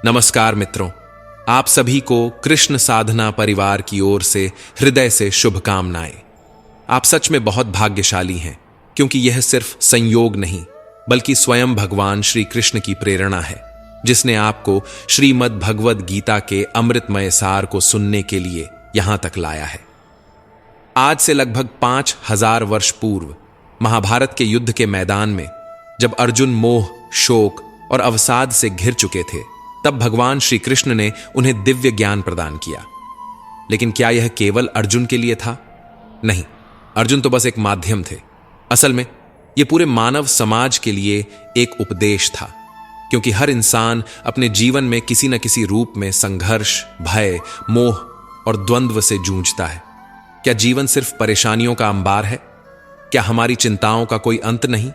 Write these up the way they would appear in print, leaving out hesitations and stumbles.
नमस्कार मित्रों, आप सभी को कृष्ण साधना परिवार की ओर से हृदय से शुभकामनाएं। आप सच में बहुत भाग्यशाली हैं, क्योंकि यह सिर्फ संयोग नहीं बल्कि स्वयं भगवान श्री कृष्ण की प्रेरणा है, जिसने आपको श्रीमद् भगवद गीता के अमृतमय सार को सुनने के लिए यहां तक लाया है। आज से लगभग 5000 वर्ष पूर्व महाभारत के युद्ध के मैदान में जब अर्जुन मोह, शोक और अवसाद से घिर चुके थे, तब भगवान श्री कृष्ण ने उन्हें दिव्य ज्ञान प्रदान किया। लेकिन क्या यह केवल अर्जुन के लिए था? नहीं, अर्जुन तो बस एक माध्यम थे। असल में यह पूरे मानव समाज के लिए एक उपदेश था, क्योंकि हर इंसान अपने जीवन में किसी न किसी रूप में संघर्ष, भय, मोह और द्वंद्व से जूझता है। क्या जीवन सिर्फ परेशानियों का अंबार है? क्या हमारी चिंताओं का कोई अंत नहीं?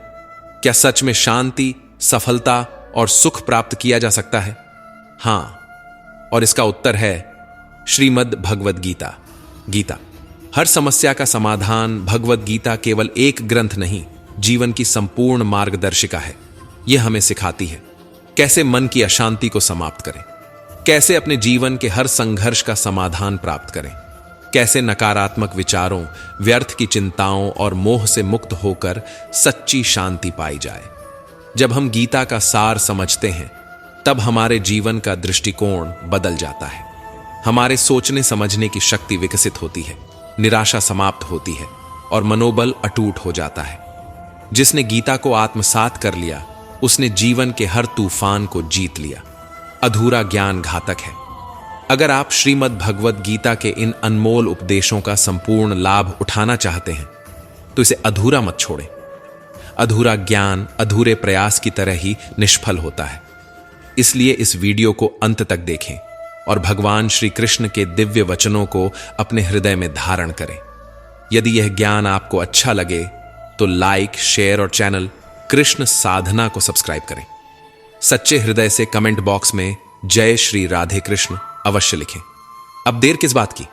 क्या सच में शांति, सफलता और सुख प्राप्त किया जा सकता है? हाँ, और इसका उत्तर है श्रीमद् भगवद गीता। गीता हर समस्या का समाधान। भगवद गीता केवल एक ग्रंथ नहीं, जीवन की संपूर्ण मार्गदर्शिका है। यह हमें सिखाती है कैसे मन की अशांति को समाप्त करें, कैसे अपने जीवन के हर संघर्ष का समाधान प्राप्त करें, कैसे नकारात्मक विचारों, व्यर्थ की चिंताओं और मोह से मुक्त होकर सच्ची शांति पाई जाए। जब हम गीता का सार समझते हैं, तब हमारे जीवन का दृष्टिकोण बदल जाता है। हमारे सोचने समझने की शक्ति विकसित होती है, निराशा समाप्त होती है और मनोबल अटूट हो जाता है। जिसने गीता को आत्मसात कर लिया, उसने जीवन के हर तूफान को जीत लिया। अधूरा ज्ञान घातक है। अगर आप श्रीमद् भगवद गीता के इन अनमोल उपदेशों का संपूर्ण लाभ उठाना चाहते हैं, तो इसे अधूरा मत छोड़ें। अधूरा ज्ञान अधूरे प्रयास की तरह ही निष्फल होता है। इसलिए इस वीडियो को अंत तक देखें और भगवान श्री कृष्ण के दिव्य वचनों को अपने हृदय में धारण करें। यदि यह ज्ञान आपको अच्छा लगे तो लाइक, शेयर और चैनल कृष्ण साधना को सब्सक्राइब करें। सच्चे हृदय से कमेंट बॉक्स में जय श्री राधे कृष्ण अवश्य लिखें। अब देर किस बात की,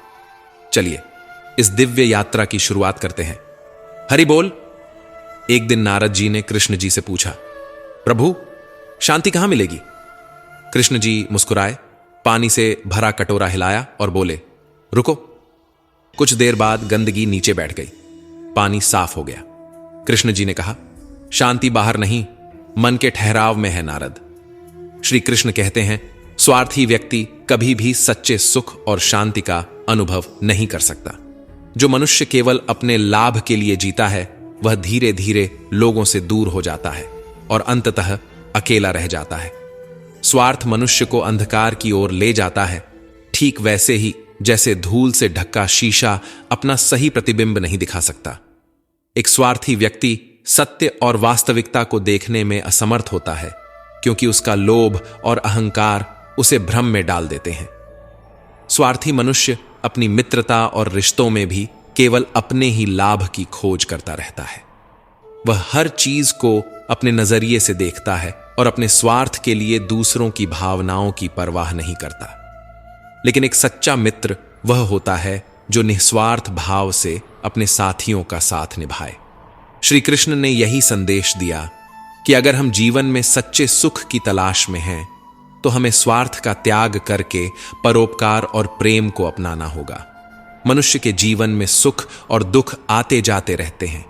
चलिए इस दिव्य यात्रा की शुरुआत करते हैं। हरि बोल। एक दिन नारद जी ने कृष्ण जी से पूछा, प्रभु, शांति कहां मिलेगी? कृष्ण जी मुस्कुराए, पानी से भरा कटोरा हिलाया और बोले, रुको। कुछ देर बाद गंदगी नीचे बैठ गई, पानी साफ हो गया। कृष्ण जी ने कहा, शांति बाहर नहीं, मन के ठहराव में है नारद। श्री कृष्ण कहते हैं, स्वार्थी व्यक्ति कभी भी सच्चे सुख और शांति का अनुभव नहीं कर सकता। जो मनुष्य केवल अपने लाभ के लिए जीता है, वह धीरे धीरे लोगों से दूर हो जाता है और अंततः अकेला रह जाता है। स्वार्थ मनुष्य को अंधकार की ओर ले जाता है, ठीक वैसे ही जैसे धूल से ढका शीशा अपना सही प्रतिबिंब नहीं दिखा सकता। एक स्वार्थी व्यक्ति सत्य और वास्तविकता को देखने में असमर्थ होता है, क्योंकि उसका लोभ और अहंकार उसे भ्रम में डाल देते हैं। स्वार्थी मनुष्य अपनी मित्रता और रिश्तों में भी केवल अपने ही लाभ की खोज करता रहता है। वह हर चीज को अपने नजरिए से देखता है और अपने स्वार्थ के लिए दूसरों की भावनाओं की परवाह नहीं करता। लेकिन एक सच्चा मित्र वह होता है जो निस्वार्थ भाव से अपने साथियों का साथ निभाए। श्री कृष्ण ने यही संदेश दिया कि अगर हम जीवन में सच्चे सुख की तलाश में हैं, तो हमें स्वार्थ का त्याग करके परोपकार और प्रेम को अपनाना होगा। मनुष्य के जीवन में सुख और दुख आते जाते रहते हैं।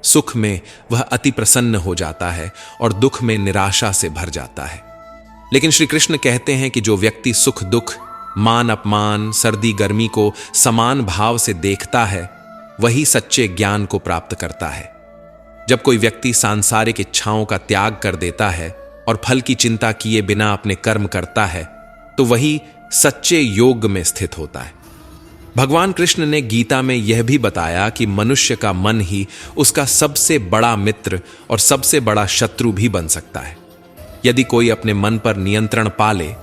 सुख में वह अति प्रसन्न हो जाता है और दुख में निराशा से भर जाता है। लेकिन श्री कृष्ण कहते हैं कि जो व्यक्ति सुख दुख, मान अपमान, सर्दी गर्मी को समान भाव से देखता है, वही सच्चे ज्ञान को प्राप्त करता है। जब कोई व्यक्ति सांसारिक इच्छाओं का त्याग कर देता है और फल की चिंता किए बिना अपने कर्म करता है, तो वही सच्चे योग में स्थित होता है। भगवान कृष्ण ने गीता में यह भी बताया कि मनुष्य का मन ही उसका सबसे बड़ा मित्र और सबसे बड़ा शत्रु भी बन सकता है। यदि कोई अपने मन पर नियंत्रण पा ले,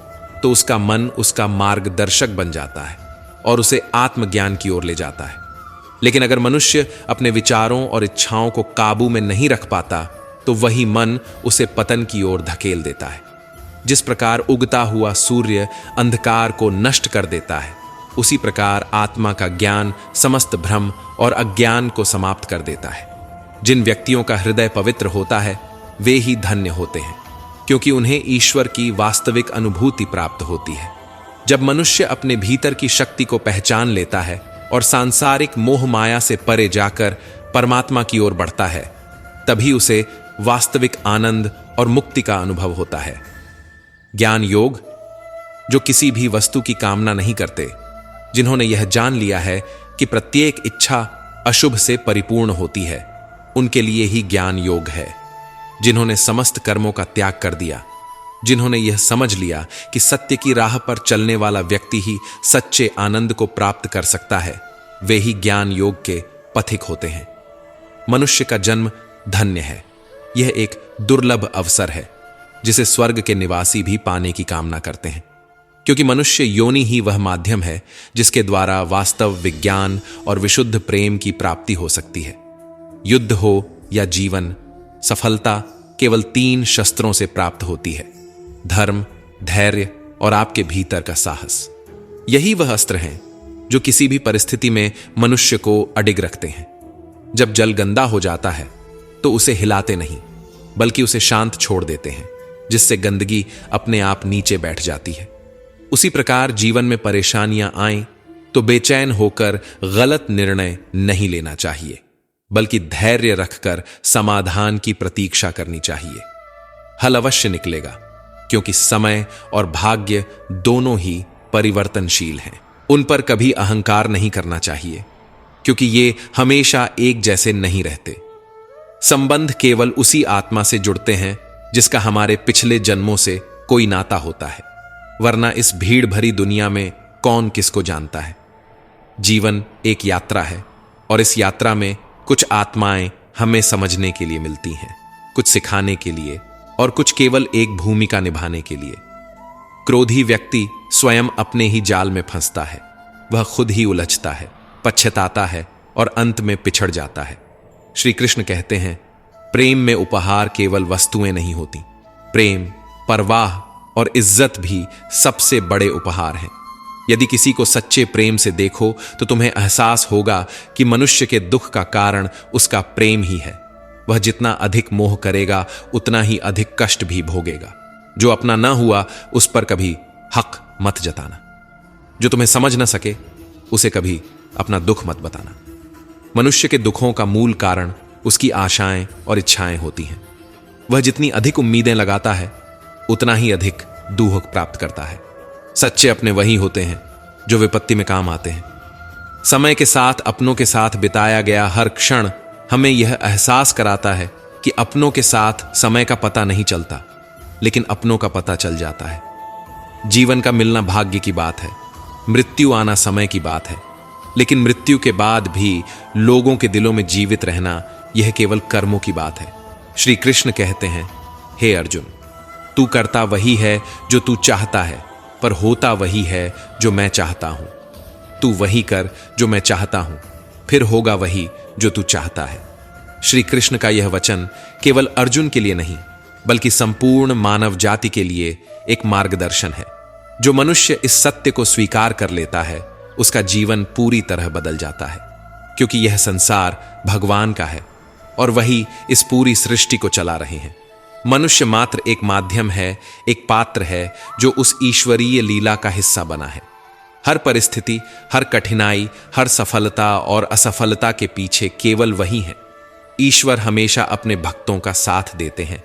तो उसका मन उसका मार्गदर्शक बन जाता है और उसे आत्मज्ञान की ओर ले जाता है। लेकिन अगर मनुष्य अपने विचारों और इच्छाओं को काबू में नहीं रख पाता, तो वही मन उसे पतन की ओर धकेल देता है। जिस प्रकार उगता हुआ सूर्य अंधकार को नष्ट कर देता है, उसी प्रकार आत्मा का ज्ञान समस्त भ्रम और अज्ञान को समाप्त कर देता है। जिन व्यक्तियों का हृदय पवित्र होता है, वे ही धन्य होते हैं, क्योंकि उन्हें ईश्वर की वास्तविक अनुभूति प्राप्त होती है। जब मनुष्य अपने भीतर की शक्ति को पहचान लेता है और सांसारिक मोह माया से परे जाकर परमात्मा की ओर बढ़ता है, तभी उसे वास्तविक आनंद और मुक्ति का अनुभव होता है। ज्ञान योग, जो किसी भी वस्तु की कामना नहीं करते, जिन्होंने यह जान लिया है कि प्रत्येक इच्छा अशुभ से परिपूर्ण होती है, उनके लिए ही ज्ञान योग है। जिन्होंने समस्त कर्मों का त्याग कर दिया, जिन्होंने यह समझ लिया कि सत्य की राह पर चलने वाला व्यक्ति ही सच्चे आनंद को प्राप्त कर सकता है, वे ही ज्ञान योग के पथिक होते हैं। मनुष्य का जन्म धन्य है। यह एक दुर्लभ अवसर है जिसे स्वर्ग के निवासी भी पाने की कामना करते हैं, क्योंकि मनुष्य योनि ही वह माध्यम है जिसके द्वारा वास्तव विज्ञान और विशुद्ध प्रेम की प्राप्ति हो सकती है। युद्ध हो या जीवन, सफलता केवल 3 शस्त्रों से प्राप्त होती है: धर्म, धैर्य और आपके भीतर का साहस। यही वह अस्त्र हैं जो किसी भी परिस्थिति में मनुष्य को अडिग रखते हैं। जब जल गंदा हो जाता है तो उसे हिलाते नहीं, बल्कि उसे शांत छोड़ देते हैं, जिससे गंदगी अपने आप नीचे बैठ जाती है। उसी प्रकार जीवन में परेशानियां आएं तो बेचैन होकर गलत निर्णय नहीं लेना चाहिए, बल्कि धैर्य रखकर समाधान की प्रतीक्षा करनी चाहिए। हल अवश्य निकलेगा, क्योंकि समय और भाग्य दोनों ही परिवर्तनशील हैं। उन पर कभी अहंकार नहीं करना चाहिए, क्योंकि ये हमेशा एक जैसे नहीं रहते। संबंध केवल उसी आत्मा से जुड़ते हैं जिसका हमारे पिछले जन्मों से कोई नाता होता है, वरना इस भीड़ भरी दुनिया में कौन किसको जानता है। जीवन एक यात्रा है, और इस यात्रा में कुछ आत्माएं हमें समझने के लिए मिलती हैं, कुछ सिखाने के लिए और कुछ केवल एक भूमिका निभाने के लिए। क्रोधी व्यक्ति स्वयं अपने ही जाल में फंसता है। वह खुद ही उलझता है, पछताता है और अंत में पिछड़ जाता है। श्री कृष्ण कहते हैं, प्रेम में उपहार केवल वस्तुएं नहीं होती, प्रेम, परवाह और इज्जत भी सबसे बड़े उपहार हैं। यदि किसी को सच्चे प्रेम से देखो तो तुम्हें एहसास होगा कि मनुष्य के दुख का कारण उसका प्रेम ही है। वह जितना अधिक मोह करेगा उतना ही अधिक कष्ट भी भोगेगा। जो अपना ना हुआ उस पर कभी हक मत जताना। जो तुम्हें समझ ना सके उसे कभी अपना दुख मत बताना। मनुष्य के दुखों का मूल कारण उसकी आशाएं और इच्छाएं होती हैं। वह जितनी अधिक उम्मीदें लगाता है उतना ही अधिक दुख प्राप्त करता है। सच्चे अपने वही होते हैं जो विपत्ति में काम आते हैं। समय के साथ अपनों के साथ बिताया गया हर क्षण हमें यह एहसास कराता है कि अपनों के साथ समय का पता नहीं चलता, लेकिन अपनों का पता चल जाता है। जीवन का मिलना भाग्य की बात है, मृत्यु आना समय की बात है, लेकिन मृत्यु के बाद भी लोगों के दिलों में जीवित रहना यह केवल कर्मों की बात है। श्री कृष्ण कहते हैं, हे अर्जुन, तू करता वही है जो तू चाहता है, पर होता वही है जो मैं चाहता हूं। तू वही कर जो मैं चाहता हूं, फिर होगा वही जो तू चाहता है। श्री कृष्ण का यह वचन केवल अर्जुन के लिए नहीं, बल्कि संपूर्ण मानव जाति के लिए एक मार्गदर्शन है। जो मनुष्य इस सत्य को स्वीकार कर लेता है उसका जीवन पूरी तरह बदल जाता है, क्योंकि यह संसार भगवान का है और वही इस पूरी सृष्टि को चला रहे हैं। मनुष्य मात्र एक माध्यम है, एक पात्र है जो उस ईश्वरीय लीला का हिस्सा बना है। हर परिस्थिति, हर कठिनाई, हर सफलता और असफलता के पीछे केवल वही है। ईश्वर हमेशा अपने भक्तों का साथ देते हैं।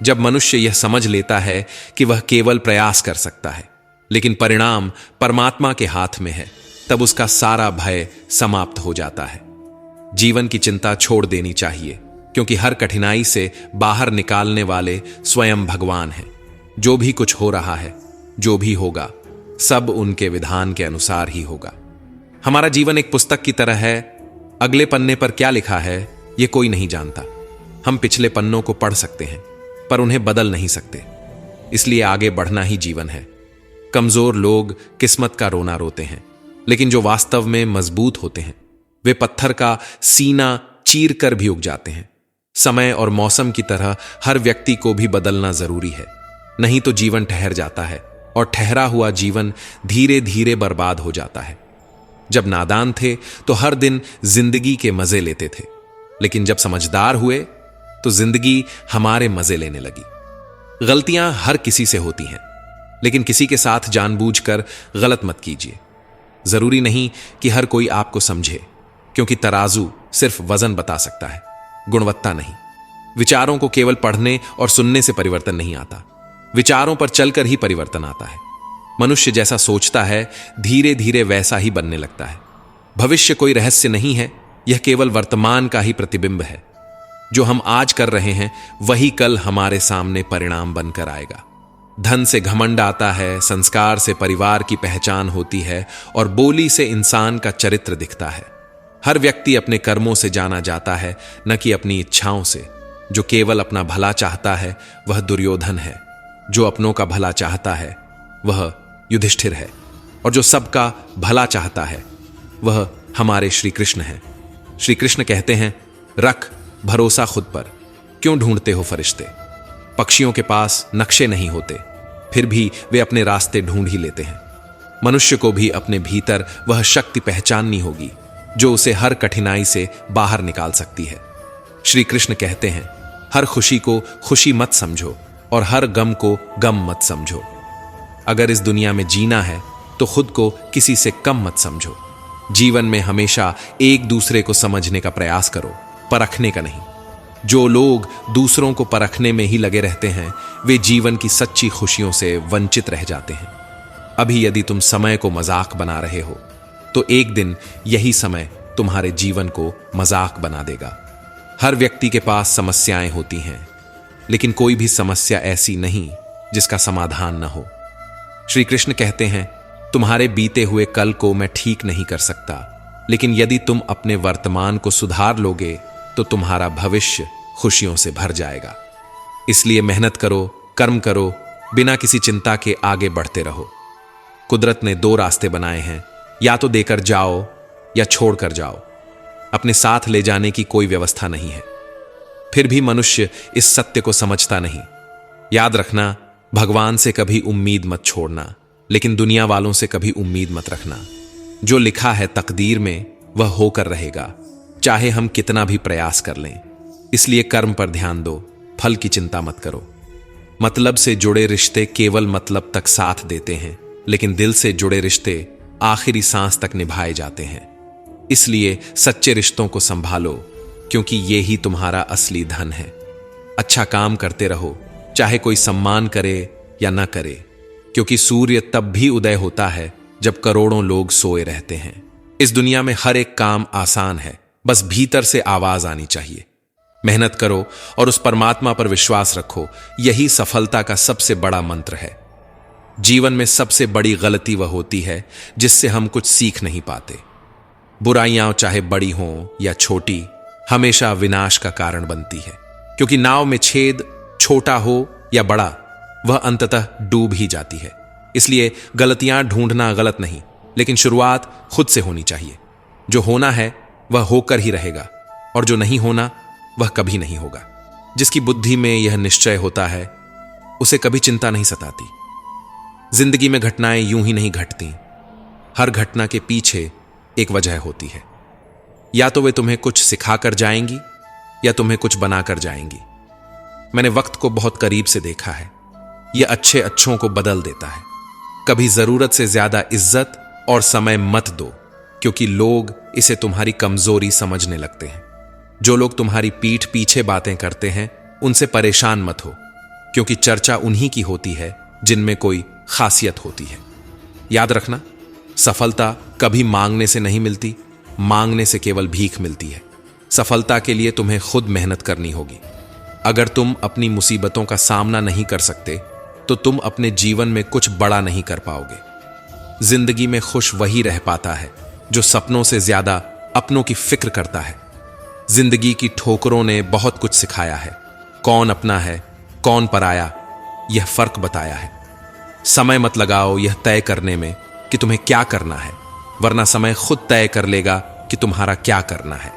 जब मनुष्य यह समझ लेता है कि वह केवल प्रयास कर सकता है, लेकिन परिणाम परमात्मा के हाथ में है, तब उसका सारा भय समाप्त हो जाता है। जीवन की चिंता छोड़ देनी चाहिए, क्योंकि हर कठिनाई से बाहर निकालने वाले स्वयं भगवान हैं। जो भी कुछ हो रहा है, जो भी होगा, सब उनके विधान के अनुसार ही होगा। हमारा जीवन एक पुस्तक की तरह है। अगले पन्ने पर क्या लिखा है यह कोई नहीं जानता। हम पिछले पन्नों को पढ़ सकते हैं, पर उन्हें बदल नहीं सकते। इसलिए आगे बढ़ना ही जीवन है। कमजोर लोग किस्मत का रोना रोते हैं, लेकिन जो वास्तव में मजबूत होते हैं वे पत्थर का सीना चीर कर भी उग जाते हैं। समय और मौसम की तरह हर व्यक्ति को भी बदलना जरूरी है, नहीं तो जीवन ठहर जाता है और ठहरा हुआ जीवन धीरे धीरे बर्बाद हो जाता है। जब नादान थे तो हर दिन जिंदगी के मजे लेते थे, लेकिन जब समझदार हुए तो जिंदगी हमारे मजे लेने लगी। गलतियां हर किसी से होती हैं, लेकिन किसी के साथ जानबूझकर गलत मत कीजिए। जरूरी नहीं कि हर कोई आपको समझे, क्योंकि तराजू सिर्फ वजन बता सकता है, गुणवत्ता नहीं। विचारों को केवल पढ़ने और सुनने से परिवर्तन नहीं आता, विचारों पर चलकर ही परिवर्तन आता है। मनुष्य जैसा सोचता है धीरे धीरे वैसा ही बनने लगता है। भविष्य कोई रहस्य नहीं है, यह केवल वर्तमान का ही प्रतिबिंब है। जो हम आज कर रहे हैं वही कल हमारे सामने परिणाम बनकर आएगा। धन से घमंड आता है, संस्कार से परिवार की पहचान होती है और बोली से इंसान का चरित्र दिखता है। हर व्यक्ति अपने कर्मों से जाना जाता है, न कि अपनी इच्छाओं से। जो केवल अपना भला चाहता है वह दुर्योधन है, जो अपनों का भला चाहता है वह युधिष्ठिर है, और जो सबका भला चाहता है वह हमारे श्री कृष्ण हैं। श्री कृष्ण कहते हैं, रख भरोसा खुद पर, क्यों ढूंढते हो फरिश्ते। पक्षियों के पास नक्शे नहीं होते, फिर भी वे अपने रास्ते ढूंढ ही लेते हैं। मनुष्य को भी अपने भीतर वह शक्ति पहचाननी होगी जो उसे हर कठिनाई से बाहर निकाल सकती है। श्री कृष्ण कहते हैं, हर खुशी को खुशी मत समझो और हर गम को गम मत समझो। अगर इस दुनिया में जीना है तो खुद को किसी से कम मत समझो। जीवन में हमेशा एक दूसरे को समझने का प्रयास करो, परखने का नहीं। जो लोग दूसरों को परखने में ही लगे रहते हैं वे जीवन की सच्ची खुशियों से वंचित रह जाते हैं। अभी यदि तुम समय को मजाक बना रहे हो तो एक दिन यही समय तुम्हारे जीवन को मजाक बना देगा। हर व्यक्ति के पास समस्याएं होती हैं, लेकिन कोई भी समस्या ऐसी नहीं जिसका समाधान न हो। श्री कृष्ण कहते हैं, तुम्हारे बीते हुए कल को मैं ठीक नहीं कर सकता, लेकिन यदि तुम अपने वर्तमान को सुधार लोगे तो तुम्हारा भविष्य खुशियों से भर जाएगा। इसलिए मेहनत करो, कर्म करो, बिना किसी चिंता के आगे बढ़ते रहो। कुदरत ने दो रास्ते बनाए हैं, या तो देकर जाओ या छोड़ कर जाओ। अपने साथ ले जाने की कोई व्यवस्था नहीं है। फिर भी मनुष्य इस सत्य को समझता नहीं। याद रखना, भगवान से कभी उम्मीद मत छोड़ना, लेकिन दुनिया वालों से कभी उम्मीद मत रखना। जो लिखा है तकदीर में वह होकर रहेगा, चाहे हम कितना भी प्रयास कर लें। इसलिए कर्म पर ध्यान दो, फल की चिंता मत करो। मतलब से जुड़े रिश्ते केवल मतलब तक साथ देते हैं, लेकिन दिल से जुड़े रिश्ते आखिरी सांस तक निभाए जाते हैं। इसलिए सच्चे रिश्तों को संभालो, क्योंकि ये ही तुम्हारा असली धन है। अच्छा काम करते रहो, चाहे कोई सम्मान करे या न करे, क्योंकि सूर्य तब भी उदय होता है जब करोड़ों लोग सोए रहते हैं। इस दुनिया में हर एक काम आसान है, बस भीतर से आवाज आनी चाहिए। मेहनत करो और उस परमात्मा पर विश्वास रखो, यही सफलता का सबसे बड़ा मंत्र है। जीवन में सबसे बड़ी गलती वह होती है जिससे हम कुछ सीख नहीं पाते। बुराइयां चाहे बड़ी हों या छोटी, हमेशा विनाश का कारण बनती है, क्योंकि नाव में छेद छोटा हो या बड़ा, वह अंततः डूब ही जाती है। इसलिए गलतियां ढूंढना गलत नहीं, लेकिन शुरुआत खुद से होनी चाहिए। जो होना है वह होकर ही रहेगा, और जो नहीं होना वह कभी नहीं होगा। जिसकी बुद्धि में यह निश्चय होता है उसे कभी चिंता नहीं सताती। जिंदगी में घटनाएं यूं ही नहीं घटती, हर घटना के पीछे एक वजह होती है। या तो वे तुम्हें कुछ सिखाकर जाएंगी या तुम्हें कुछ बनाकर जाएंगी। मैंने वक्त को बहुत करीब से देखा है, यह अच्छे अच्छों को बदल देता है। कभी जरूरत से ज्यादा इज्जत और समय मत दो, क्योंकि लोग इसे तुम्हारी कमजोरी समझने लगते हैं। जो लोग तुम्हारी पीठ पीछे बातें करते हैं उनसे परेशान मत हो, क्योंकि चर्चा उन्हीं की होती है जिनमें कोई खासियत होती है। याद रखना, सफलता कभी मांगने से नहीं मिलती, मांगने से केवल भीख मिलती है। सफलता के लिए तुम्हें खुद मेहनत करनी होगी। अगर तुम अपनी मुसीबतों का सामना नहीं कर सकते तो तुम अपने जीवन में कुछ बड़ा नहीं कर पाओगे। जिंदगी में खुश वही रह पाता है जो सपनों से ज्यादा अपनों की फिक्र करता है। जिंदगी की ठोकरों ने बहुत कुछ सिखाया है, कौन अपना है कौन पराया, यह फर्क बताया है। समय मत लगाओ यह तय करने में कि तुम्हें क्या करना है, वरना समय खुद तय कर लेगा कि तुम्हारा क्या करना है।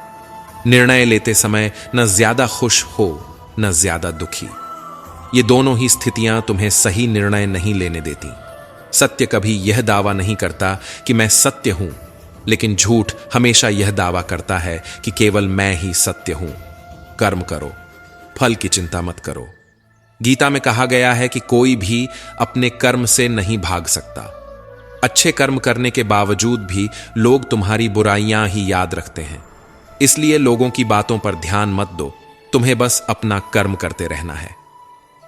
निर्णय लेते समय न ज्यादा खुश हो न ज्यादा दुखी। ये दोनों ही स्थितियां तुम्हें सही निर्णय नहीं लेने देती। सत्य कभी यह दावा नहीं करता कि मैं सत्य हूं, लेकिन झूठ हमेशा यह दावा करता है कि केवल मैं ही सत्य हूं। कर्म करो, फल की चिंता मत करो। गीता में कहा गया है कि कोई भी अपने कर्म से नहीं भाग सकता। अच्छे कर्म करने के बावजूद भी लोग तुम्हारी बुराइयां ही याद रखते हैं। इसलिए लोगों की बातों पर ध्यान मत दो, तुम्हें बस अपना कर्म करते रहना है।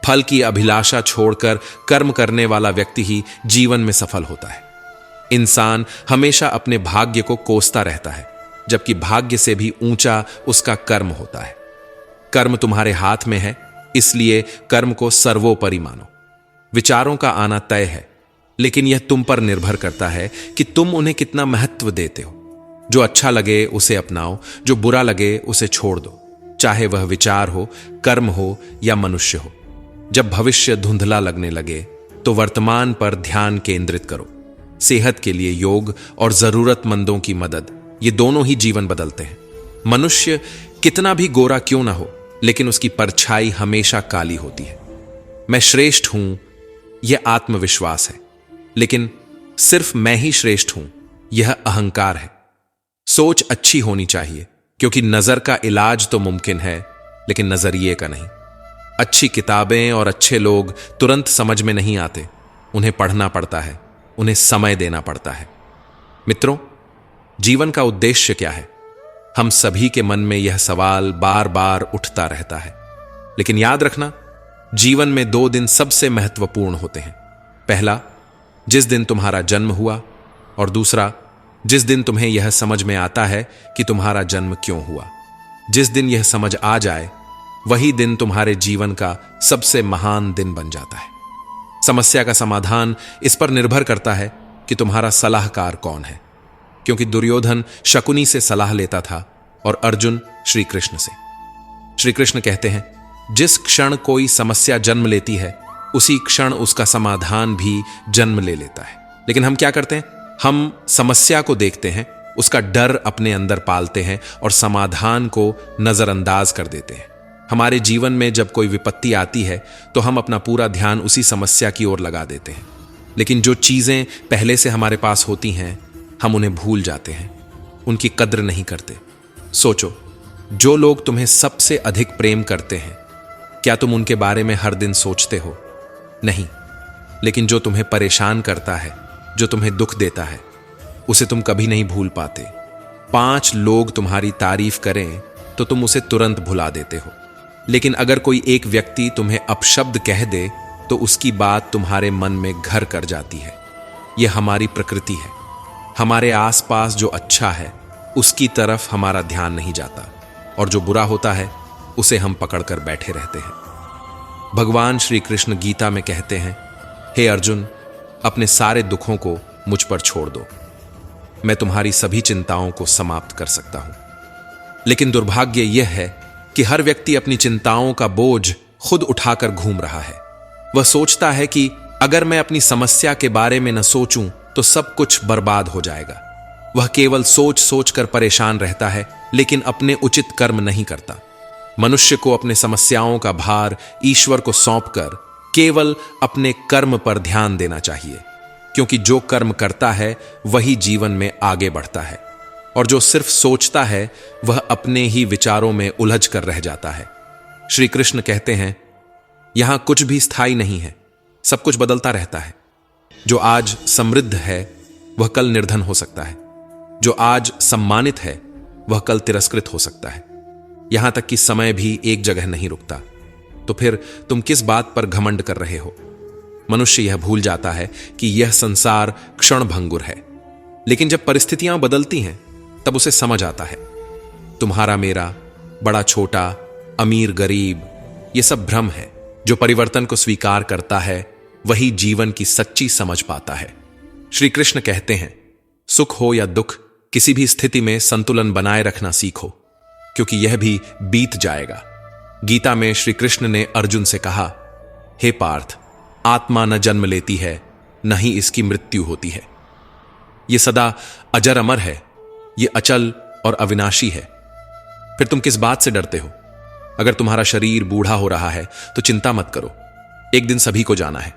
फल की अभिलाषा छोड़कर कर्म करने वाला व्यक्ति ही जीवन में सफल होता है। इंसान हमेशा अपने भाग्य को कोसता रहता है, जबकि भाग्य से भी ऊंचा उसका कर्म होता है। कर्म तुम्हारे हाथ में है, इसलिए कर्म को सर्वोपरि मानो। विचारों का आना तय है, लेकिन यह तुम पर निर्भर करता है कि तुम उन्हें कितना महत्व देते हो। जो अच्छा लगे उसे अपनाओ, जो बुरा लगे उसे छोड़ दो, चाहे वह विचार हो, कर्म हो या मनुष्य हो। जब भविष्य धुंधला लगने लगे तो वर्तमान पर ध्यान केंद्रित करो। सेहत के लिए योग और जरूरतमंदों की मदद, ये दोनों ही जीवन बदलते हैं। मनुष्य कितना भी गोरा क्यों ना हो, लेकिन उसकी परछाई हमेशा काली होती है। मैं श्रेष्ठ हूं, यह आत्मविश्वास है, लेकिन सिर्फ मैं ही श्रेष्ठ हूं, यह अहंकार है। सोच अच्छी होनी चाहिए, क्योंकि नजर का इलाज तो मुमकिन है, लेकिन नजरिए का नहीं। अच्छी किताबें और अच्छे लोग तुरंत समझ में नहीं आते, उन्हें पढ़ना पड़ता है, उन्हें समय देना पड़ता है। मित्रों, जीवन का उद्देश्य क्या है? हम सभी के मन में यह सवाल बार बार उठता रहता है। लेकिन याद रखना, जीवन में 2 दिन सबसे महत्वपूर्ण होते हैं। पहला, जिस दिन तुम्हारा जन्म हुआ, और दूसरा, जिस दिन तुम्हें यह समझ में आता है कि तुम्हारा जन्म क्यों हुआ। जिस दिन यह समझ आ जाए, वही दिन तुम्हारे जीवन का सबसे महान दिन बन जाता है। समस्या का समाधान इस पर निर्भर करता है कि तुम्हारा सलाहकार कौन है, क्योंकि दुर्योधन शकुनी से सलाह लेता था और अर्जुन श्री कृष्ण से। श्री कृष्ण कहते हैं, जिस क्षण कोई समस्या जन्म लेती है, उसी क्षण उसका समाधान भी जन्म ले लेता है। लेकिन हम क्या करते हैं? हम समस्या को देखते हैं, उसका डर अपने अंदर पालते हैं और समाधान को नजरअंदाज कर देते हैं। हमारे जीवन में जब कोई विपत्ति आती है तो हम अपना पूरा ध्यान उसी समस्या की ओर लगा देते हैं। लेकिन जो चीजें पहले से हमारे पास होती हैं, हम उन्हें भूल जाते हैं, उनकी कद्र नहीं करते। सोचो, जो लोग तुम्हें सबसे अधिक प्रेम करते हैं, क्या तुम उनके बारे में हर दिन सोचते हो? नहीं। लेकिन जो तुम्हें परेशान करता है, जो तुम्हें दुख देता है, उसे तुम कभी नहीं भूल पाते। 5 लोग तुम्हारी तारीफ करें तो तुम उसे तुरंत भुला देते हो, लेकिन अगर कोई एक व्यक्ति तुम्हें अपशब्द कह दे तो उसकी बात तुम्हारे मन में घर कर जाती है। यह हमारी प्रकृति है। हमारे आसपास जो अच्छा है उसकी तरफ हमारा ध्यान नहीं जाता, और जो बुरा होता है उसे हम पकड़कर बैठे रहते हैं। भगवान श्री कृष्ण गीता में कहते हैं, हे अर्जुन, अपने सारे दुखों को मुझ पर छोड़ दो, मैं तुम्हारी सभी चिंताओं को समाप्त कर सकता हूं। लेकिन दुर्भाग्य यह है कि हर व्यक्ति अपनी चिंताओं का बोझ खुद उठाकर घूम रहा है। वह सोचता है कि अगर मैं अपनी समस्या के बारे में न सोचूं तो सब कुछ बर्बाद हो जाएगा। वह केवल सोच सोच कर परेशान रहता है, लेकिन अपने उचित कर्म नहीं करता। मनुष्य को अपने समस्याओं का भार ईश्वर को सौंपकर केवल अपने कर्म पर ध्यान देना चाहिए, क्योंकि जो कर्म करता है वही जीवन में आगे बढ़ता है, और जो सिर्फ सोचता है वह अपने ही विचारों में उलझ कर रह जाता है। श्री कृष्ण कहते हैं, यहां कुछ भी स्थायी नहीं है, सब कुछ बदलता रहता है। जो आज समृद्ध है वह कल निर्धन हो सकता है, जो आज सम्मानित है वह कल तिरस्कृत हो सकता है। यहां तक कि समय भी एक जगह नहीं रुकता। तो फिर तुम किस बात पर घमंड कर रहे हो? मनुष्य यह भूल जाता है कि यह संसार क्षणभंगुर है, लेकिन जब परिस्थितियां बदलती हैं तब उसे समझ आता है। तुम्हारा मेरा, बड़ा छोटा, अमीर गरीब, यह सब भ्रम है। जो परिवर्तन को स्वीकार करता है वही जीवन की सच्ची समझ पाता है। श्री कृष्ण कहते हैं, सुख हो या दुख, किसी भी स्थिति में संतुलन बनाए रखना सीखो, क्योंकि यह भी बीत जाएगा। गीता में श्री कृष्ण ने अर्जुन से कहा, हे पार्थ, आत्मा न जन्म लेती है, न ही इसकी मृत्यु होती है। यह सदा अजर अमर है, यह अचल और अविनाशी है। फिर तुम किस बात से डरते हो? अगर तुम्हारा शरीर बूढ़ा हो रहा है तो चिंता मत करो, एक दिन सभी को जाना है।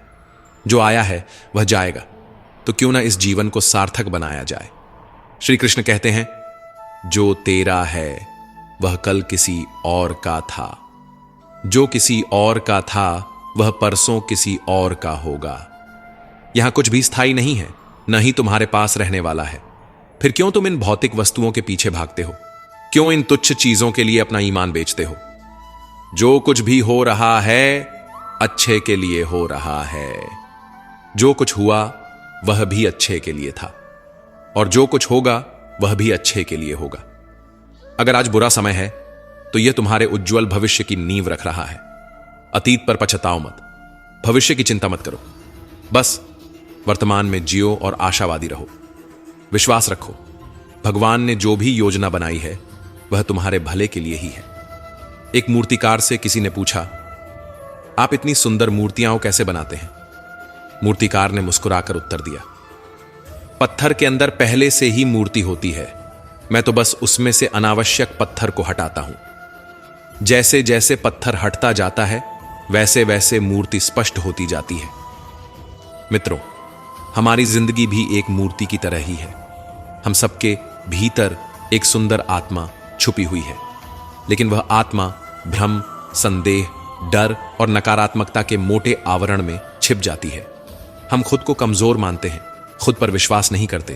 जो आया है वह जाएगा, तो क्यों ना इस जीवन को सार्थक बनाया जाए। श्री कृष्ण कहते हैं, जो तेरा है वह कल किसी और का था, जो किसी और का था वह परसों किसी और का होगा। यहां कुछ भी स्थायी नहीं है, न ही तुम्हारे पास रहने वाला है। फिर क्यों तुम इन भौतिक वस्तुओं के पीछे भागते हो? क्यों इन तुच्छ चीजों के लिए अपना ईमान बेचते हो? जो कुछ भी हो रहा है अच्छे के लिए हो रहा है। जो कुछ हुआ वह भी अच्छे के लिए था, और जो कुछ होगा वह भी अच्छे के लिए होगा। अगर आज बुरा समय है तो यह तुम्हारे उज्जवल भविष्य की नींव रख रहा है। अतीत पर पछताओ मत, भविष्य की चिंता मत करो। बस वर्तमान में जियो और आशावादी रहो। विश्वास रखो, भगवान ने जो भी योजना बनाई है वह तुम्हारे भले के लिए ही है। एक मूर्तिकार से किसी ने पूछा, आप इतनी सुंदर मूर्तियां कैसे बनाते हैं? मूर्तिकार ने मुस्कुराकर उत्तर दिया, पत्थर के अंदर पहले से ही मूर्ति होती है, मैं तो बस उसमें से अनावश्यक पत्थर को हटाता हूं। जैसे जैसे पत्थर हटता जाता है वैसे वैसे मूर्ति स्पष्ट होती जाती है। मित्रों, हमारी जिंदगी भी एक मूर्ति की तरह ही है। हम सबके भीतर एक सुंदर आत्मा छुपी हुई है, लेकिन वह आत्मा भ्रम, संदेह, डर और नकारात्मकता के मोटे आवरण में छिप जाती है। हम खुद को कमजोर मानते हैं, खुद पर विश्वास नहीं करते,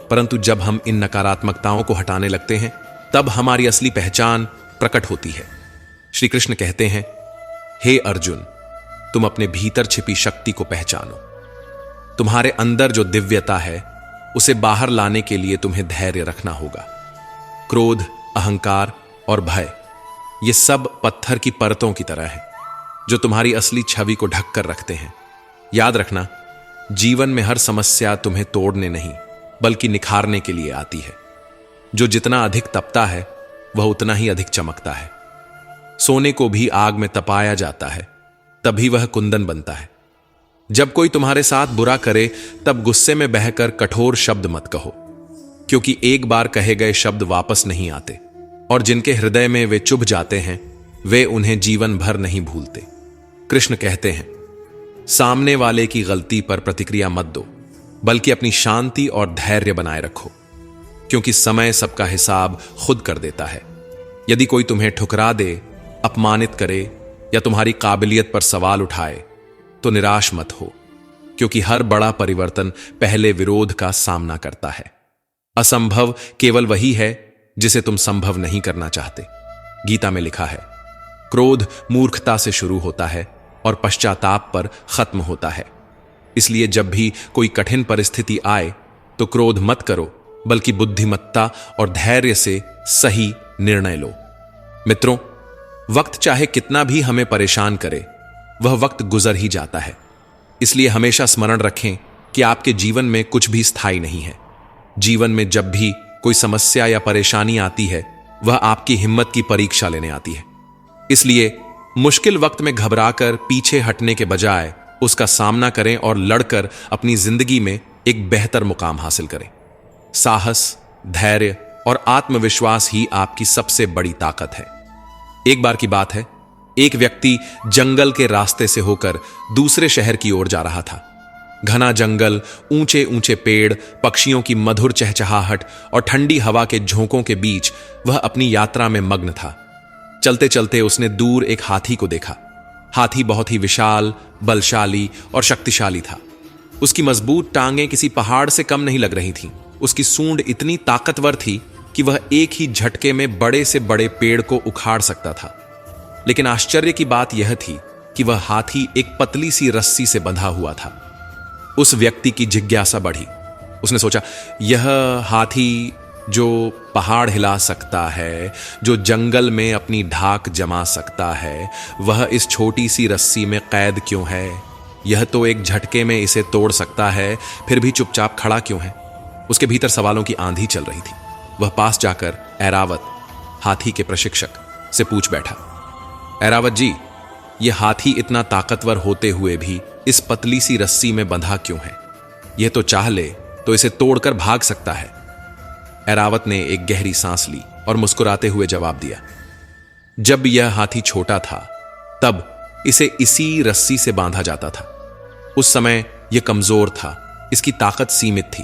परंतु जब हम इन नकारात्मकताओं को हटाने लगते हैं तब हमारी असली पहचान प्रकट होती है। श्री कृष्ण कहते हैं, हे अर्जुन, तुम अपने भीतर छिपी शक्ति को पहचानो। तुम्हारे अंदर जो दिव्यता है उसे बाहर लाने के लिए तुम्हें धैर्य रखना होगा। क्रोध, अहंकार और भय ये सब पत्थर की परतों की तरह है जो तुम्हारी असली छवि को ढक कर रखते हैं। याद रखना, जीवन में हर समस्या तुम्हें तोड़ने नहीं बल्कि निखारने के लिए आती है। जो जितना अधिक तपता है वह उतना ही अधिक चमकता है। सोने को भी आग में तपाया जाता है, तभी वह कुंदन बनता है। जब कोई तुम्हारे साथ बुरा करे तब गुस्से में बहकर कठोर शब्द मत कहो, क्योंकि एक बार कहे गए शब्द वापस नहीं आते, और जिनके हृदय में वे चुभ जाते हैं वे उन्हें जीवन भर नहीं भूलते। कृष्ण कहते हैं, सामने वाले की गलती पर प्रतिक्रिया मत दो, बल्कि अपनी शांति और धैर्य बनाए रखो, क्योंकि समय सबका हिसाब खुद कर देता है। यदि कोई तुम्हें ठुकरा दे, अपमानित करे या तुम्हारी काबिलियत पर सवाल उठाए तो निराश मत हो, क्योंकि हर बड़ा परिवर्तन पहले विरोध का सामना करता है। असंभव केवल वही है जिसे तुम संभव नहीं करना चाहते। गीता में लिखा है, क्रोध मूर्खता से शुरू होता है और पश्चाताप पर खत्म होता है। इसलिए जब भी कोई कठिन परिस्थिति आए तो क्रोध मत करो, बल्कि बुद्धिमत्ता और धैर्य से सही निर्णय लो। मित्रों, वक्त चाहे कितना भी हमें परेशान करे, वह वक्त गुजर ही जाता है। इसलिए हमेशा स्मरण रखें कि आपके जीवन में कुछ भी स्थायी नहीं है। जीवन में जब भी कोई समस्या या परेशानी आती है, वह आपकी हिम्मत की परीक्षा लेने आती है। इसलिए मुश्किल वक्त में घबराकर पीछे हटने के बजाय उसका सामना करें और लड़कर अपनी जिंदगी में एक बेहतर मुकाम हासिल करें। साहस, धैर्य और आत्मविश्वास ही आपकी सबसे बड़ी ताकत है। एक बार की बात है, एक व्यक्ति जंगल के रास्ते से होकर दूसरे शहर की ओर जा रहा था। घना जंगल, ऊंचे ऊंचे पेड़, पक्षियों की मधुर चहचहाहट और ठंडी हवा के झोंकों के बीच वह अपनी यात्रा में मग्न था। चलते चलते उसने दूर एक हाथी को देखा। हाथी बहुत ही विशाल, बलशाली और शक्तिशाली था। उसकी मजबूत टांगें किसी पहाड़ से कम नहीं लग रही थीं। उसकी सूंड इतनी ताकतवर थी कि वह एक ही झटके में बड़े से बड़े पेड़ को उखाड़ सकता था। लेकिन आश्चर्य की बात यह थी कि वह हाथी एक पतली सी रस्सी से बंधा हुआ था। उस व्यक्ति की जिज्ञासा बढ़ी। उसने सोचा, यह हाथी जो पहाड़ हिला सकता है, जो जंगल में अपनी ढाक जमा सकता है, वह इस छोटी सी रस्सी में कैद क्यों है? यह तो एक झटके में इसे तोड़ सकता है, फिर भी चुपचाप खड़ा क्यों है? उसके भीतर सवालों की आंधी चल रही थी। वह पास जाकर ऐरावत, हाथी के प्रशिक्षक, से पूछ बैठा, ऐरावत जी, यह हाथी इतना ताकतवर होते हुए भी इस पतली सी रस्सी में बंधा क्यों है? यह तो चाह ले तो इसे तोड़कर भाग सकता है। ऐरावत ने एक गहरी सांस ली और मुस्कुराते हुए जवाब दिया, जब यह हाथी छोटा था तब इसे इसी रस्सी से बांधा जाता था। उस समय यह कमजोर था, इसकी ताकत सीमित थी।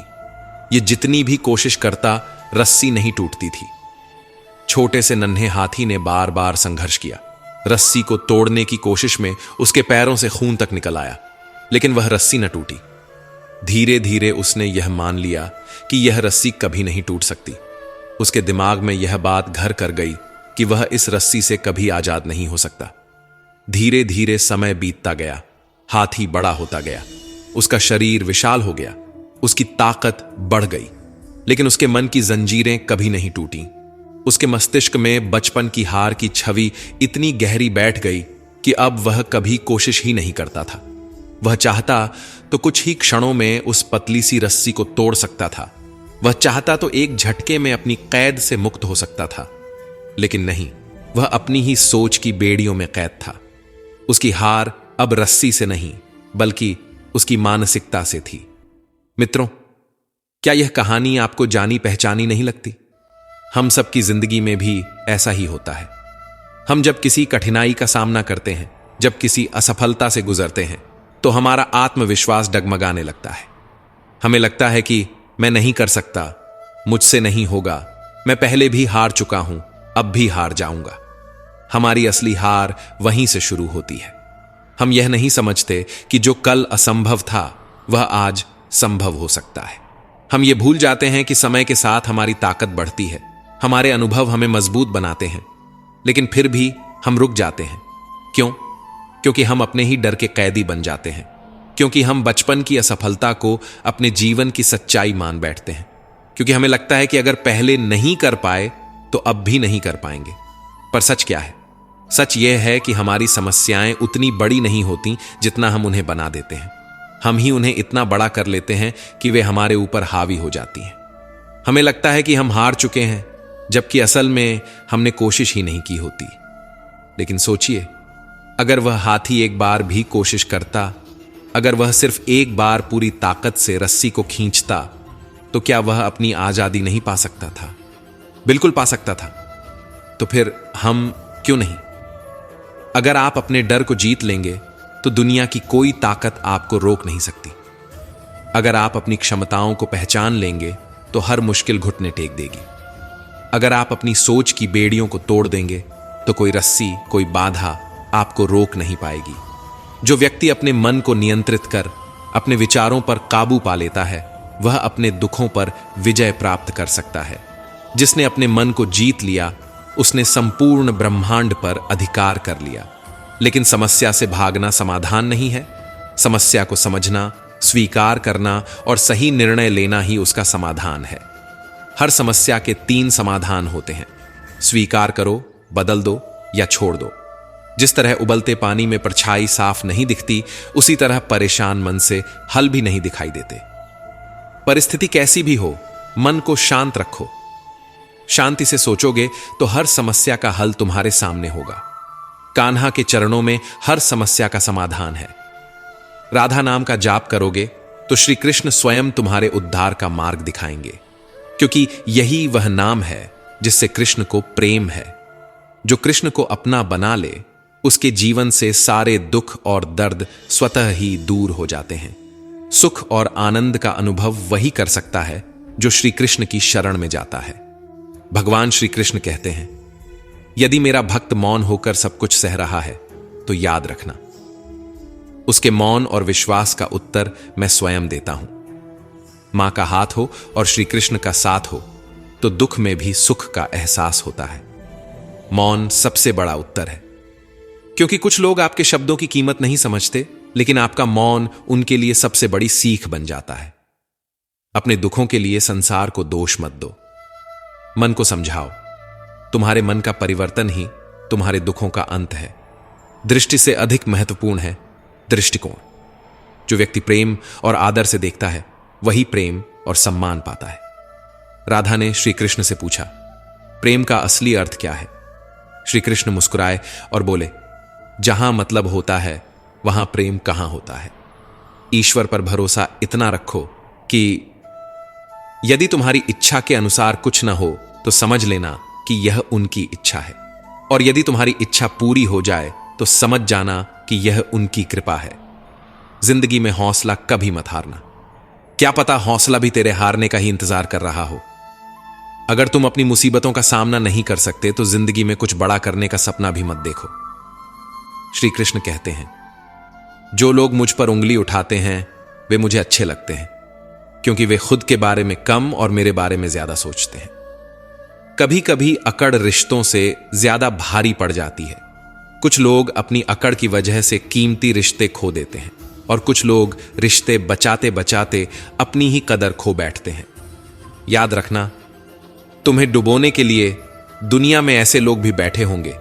यह जितनी भी कोशिश करता, रस्सी नहीं टूटती थी। छोटे से नन्हे हाथी ने बार बार संघर्ष किया, रस्सी को तोड़ने की कोशिश में उसके पैरों से खून तक निकल आया, लेकिन वह रस्सी न टूटी। धीरे धीरे उसने यह मान लिया कि यह रस्सी कभी नहीं टूट सकती। उसके दिमाग में यह बात घर कर गई कि वह इस रस्सी से कभी आजाद नहीं हो सकता। धीरे धीरे समय बीतता गया, हाथी बड़ा होता गया, उसका शरीर विशाल हो गया, उसकी ताकत बढ़ गई, लेकिन उसके मन की जंजीरें कभी नहीं टूटी। उसके मस्तिष्क में बचपन की हार की छवि इतनी गहरी बैठ गई कि अब वह कभी कोशिश ही नहीं करता था। वह चाहता तो कुछ ही क्षणों में उस पतली सी रस्सी को तोड़ सकता था। वह चाहता तो एक झटके में अपनी कैद से मुक्त हो सकता था, लेकिन नहीं, वह अपनी ही सोच की बेड़ियों में कैद था। उसकी हार अब रस्सी से नहीं, बल्कि उसकी मानसिकता से थी। मित्रों, क्या यह कहानी आपको जानी पहचानी नहीं लगती? हम सबकी जिंदगी में भी ऐसा ही होता है। हम जब किसी कठिनाई का सामना करते हैं, जब किसी असफलता से गुजरते हैं, तो हमारा आत्मविश्वास डगमगाने लगता है। हमें लगता है कि मैं नहीं कर सकता, मुझसे नहीं होगा, मैं पहले भी हार चुका हूं, अब भी हार जाऊंगा। हमारी असली हार वहीं से शुरू होती है। हम यह नहीं समझते कि जो कल असंभव था वह आज संभव हो सकता है। हम ये भूल जाते हैं कि समय के साथ हमारी ताकत बढ़ती है, हमारे अनुभव हमें मजबूत बनाते हैं, लेकिन फिर भी हम रुक जाते हैं। क्यों? क्योंकि हम अपने ही डर के कैदी बन जाते हैं, क्योंकि हम बचपन की असफलता को अपने जीवन की सच्चाई मान बैठते हैं, क्योंकि हमें लगता है कि अगर पहले नहीं कर पाए तो अब भी नहीं कर पाएंगे। पर सच क्या है? सच यह है कि हमारी समस्याएं उतनी बड़ी नहीं होती जितना हम उन्हें बना देते हैं। हम ही उन्हें इतना बड़ा कर लेते हैं कि वे हमारे ऊपर हावी हो जाती हैं। हमें लगता है कि हम हार चुके हैं, जबकि असल में हमने कोशिश ही नहीं की होती। लेकिन सोचिए, अगर वह हाथी एक बार भी कोशिश करता, अगर वह सिर्फ एक बार पूरी ताकत से रस्सी को खींचता, तो क्या वह अपनी आजादी नहीं पा सकता था? बिल्कुल पा सकता था। तो फिर हम क्यों नहीं? अगर आप अपने डर को जीत लेंगे तो दुनिया की कोई ताकत आपको रोक नहीं सकती। अगर आप अपनी क्षमताओं को पहचान लेंगे तो हर मुश्किल घुटने टेक देगी। अगर आप अपनी सोच की बेड़ियों को तोड़ देंगे तो कोई रस्सी, कोई बाधा आपको रोक नहीं पाएगी। जो व्यक्ति अपने मन को नियंत्रित कर अपने विचारों पर काबू पा लेता है, वह अपने दुखों पर विजय प्राप्त कर सकता है। जिसने अपने मन को जीत लिया, उसने संपूर्ण ब्रह्मांड पर अधिकार कर लिया। लेकिन समस्या से भागना समाधान नहीं है। समस्या को समझना, स्वीकार करना और सही निर्णय लेना ही उसका समाधान है। हर समस्या के 3 समाधान होते हैं: स्वीकार करो, बदल दो या छोड़ दो। जिस तरह उबलते पानी में परछाई साफ नहीं दिखती, उसी तरह परेशान मन से हल भी नहीं दिखाई देते। परिस्थिति कैसी भी हो, मन को शांत रखो। शांति से सोचोगे तो हर समस्या का हल तुम्हारे सामने होगा। कान्हा के चरणों में हर समस्या का समाधान है। राधा नाम का जाप करोगे तो श्री कृष्ण स्वयं तुम्हारे उद्धार का मार्ग दिखाएंगे, क्योंकि यही वह नाम है जिससे कृष्ण को प्रेम है। जो कृष्ण को अपना बना ले, उसके जीवन से सारे दुख और दर्द स्वतः ही दूर हो जाते हैं। सुख और आनंद का अनुभव वही कर सकता है जो श्री कृष्ण की शरण में जाता है। भगवान श्री कृष्ण कहते हैं, यदि मेरा भक्त मौन होकर सब कुछ सह रहा है तो याद रखना, उसके मौन और विश्वास का उत्तर मैं स्वयं देता हूं। मां का हाथ हो और श्री कृष्ण का साथ हो तो दुख में भी सुख का एहसास होता है। मौन सबसे बड़ा उत्तर है, क्योंकि कुछ लोग आपके शब्दों की कीमत नहीं समझते, लेकिन आपका मौन उनके लिए सबसे बड़ी सीख बन जाता है। अपने दुखों के लिए संसार को दोष मत दो, मन को समझाओ। तुम्हारे मन का परिवर्तन ही तुम्हारे दुखों का अंत है। दृष्टि से अधिक महत्वपूर्ण है दृष्टिकोण। जो व्यक्ति प्रेम और आदर से देखता है, वही प्रेम और सम्मान पाता है। राधा ने श्री कृष्ण से पूछा, प्रेम का असली अर्थ क्या है? श्री कृष्ण मुस्कुराए और बोले, जहां मतलब होता है वहां प्रेम कहां होता है। ईश्वर पर भरोसा इतना रखो कि यदि तुम्हारी इच्छा के अनुसार कुछ न हो तो समझ लेना कि यह उनकी इच्छा है, और यदि तुम्हारी इच्छा पूरी हो जाए तो समझ जाना कि यह उनकी कृपा है। जिंदगी में हौसला कभी मत हारना। क्या पता हौसला भी तेरे हारने का ही इंतजार कर रहा हो। अगर तुम अपनी मुसीबतों का सामना नहीं कर सकते तो जिंदगी में कुछ बड़ा करने का सपना भी मत देखो। श्री कृष्ण कहते हैं, जो लोग मुझ पर उंगली उठाते हैं वे मुझे अच्छे लगते हैं, क्योंकि वे खुद के बारे में कम और मेरे बारे में ज्यादा सोचते हैं। कभी कभी अकड़ रिश्तों से ज्यादा भारी पड़ जाती है। कुछ लोग अपनी अकड़ की वजह से कीमती रिश्ते खो देते हैं और कुछ लोग रिश्ते बचाते बचाते अपनी ही कदर खो बैठते हैं। याद रखना, तुम्हें डुबोने के लिए दुनिया में ऐसे लोग भी बैठे होंगे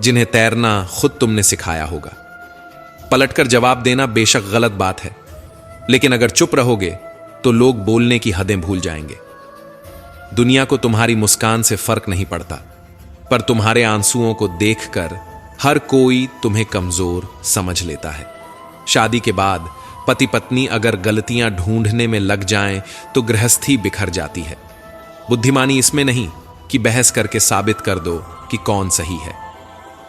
जिन्हें तैरना खुद तुमने सिखाया होगा। पलटकर जवाब देना बेशक गलत बात है, लेकिन अगर चुप रहोगे तो लोग बोलने की हदें भूल जाएंगे। दुनिया को तुम्हारी मुस्कान से फर्क नहीं पड़ता, पर तुम्हारे आंसुओं को देखकर हर कोई तुम्हें कमजोर समझ लेता है। शादी के बाद पति पत्नी अगर गलतियां ढूंढने में लग जाएं तो गृहस्थी बिखर जाती है। बुद्धिमानी इसमें नहीं कि बहस करके साबित कर दो कि कौन सही है।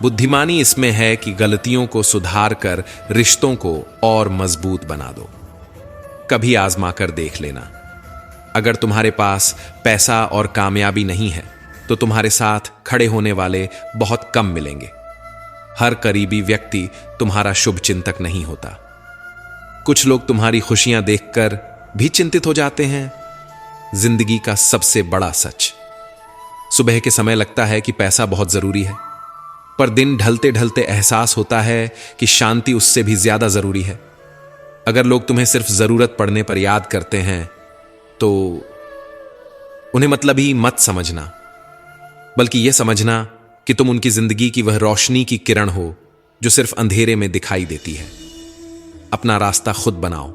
बुद्धिमानी इसमें है कि गलतियों को सुधार कर रिश्तों को और मजबूत बना दो। कभी आजमा कर देख लेना, अगर तुम्हारे पास पैसा और कामयाबी नहीं है तो तुम्हारे साथ खड़े होने वाले बहुत कम मिलेंगे। हर करीबी व्यक्ति तुम्हारा शुभ चिंतक नहीं होता। कुछ लोग तुम्हारी खुशियां देखकर भी चिंतित हो जाते हैं। जिंदगी का सबसे बड़ा सच, सुबह के समय लगता है कि पैसा बहुत जरूरी है, पर दिन ढलते ढलते एहसास होता है कि शांति उससे भी ज्यादा जरूरी है। अगर लोग तुम्हें सिर्फ जरूरत पड़ने पर याद करते हैं तो उन्हें मतलब ही मत समझना, बल्कि यह समझना कि तुम उनकी जिंदगी की वह रोशनी की किरण हो जो सिर्फ अंधेरे में दिखाई देती है। अपना रास्ता खुद बनाओ,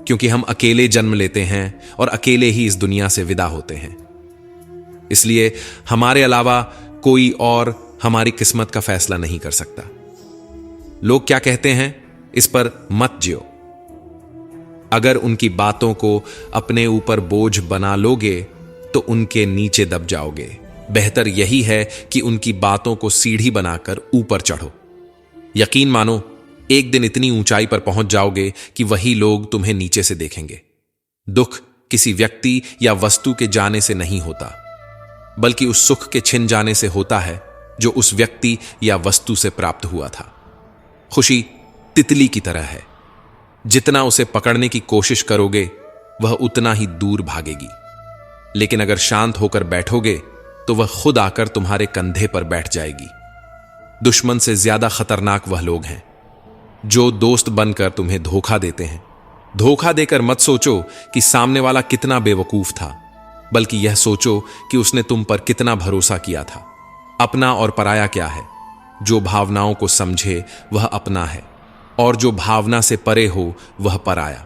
क्योंकि हम अकेले जन्म लेते हैं और अकेले ही इस दुनिया से विदा होते हैं। इसलिए हमारे अलावा कोई और हमारी किस्मत का फैसला नहीं कर सकता। लोग क्या कहते हैं इस पर मत जियो। अगर उनकी बातों को अपने ऊपर बोझ बना लोगे तो उनके नीचे दब जाओगे। बेहतर यही है कि उनकी बातों को सीढ़ी बनाकर ऊपर चढ़ो। यकीन मानो, एक दिन इतनी ऊंचाई पर पहुंच जाओगे कि वही लोग तुम्हें नीचे से देखेंगे। दुख किसी व्यक्ति या वस्तु के जाने से नहीं होता, बल्कि उस सुख के छिन जाने से होता है जो उस व्यक्ति या वस्तु से प्राप्त हुआ था। खुशी तितली की तरह है, जितना उसे पकड़ने की कोशिश करोगे वह उतना ही दूर भागेगी, लेकिन अगर शांत होकर बैठोगे तो वह खुद आकर तुम्हारे कंधे पर बैठ जाएगी। दुश्मन से ज्यादा खतरनाक वह लोग हैं जो दोस्त बनकर तुम्हें धोखा देते हैं। धोखा देकर मत सोचो कि सामने वाला कितना बेवकूफ था, बल्कि यह सोचो कि उसने तुम पर कितना भरोसा किया था। अपना और पराया क्या है? जो भावनाओं को समझे वह अपना है, और जो भावना से परे हो वह पराया।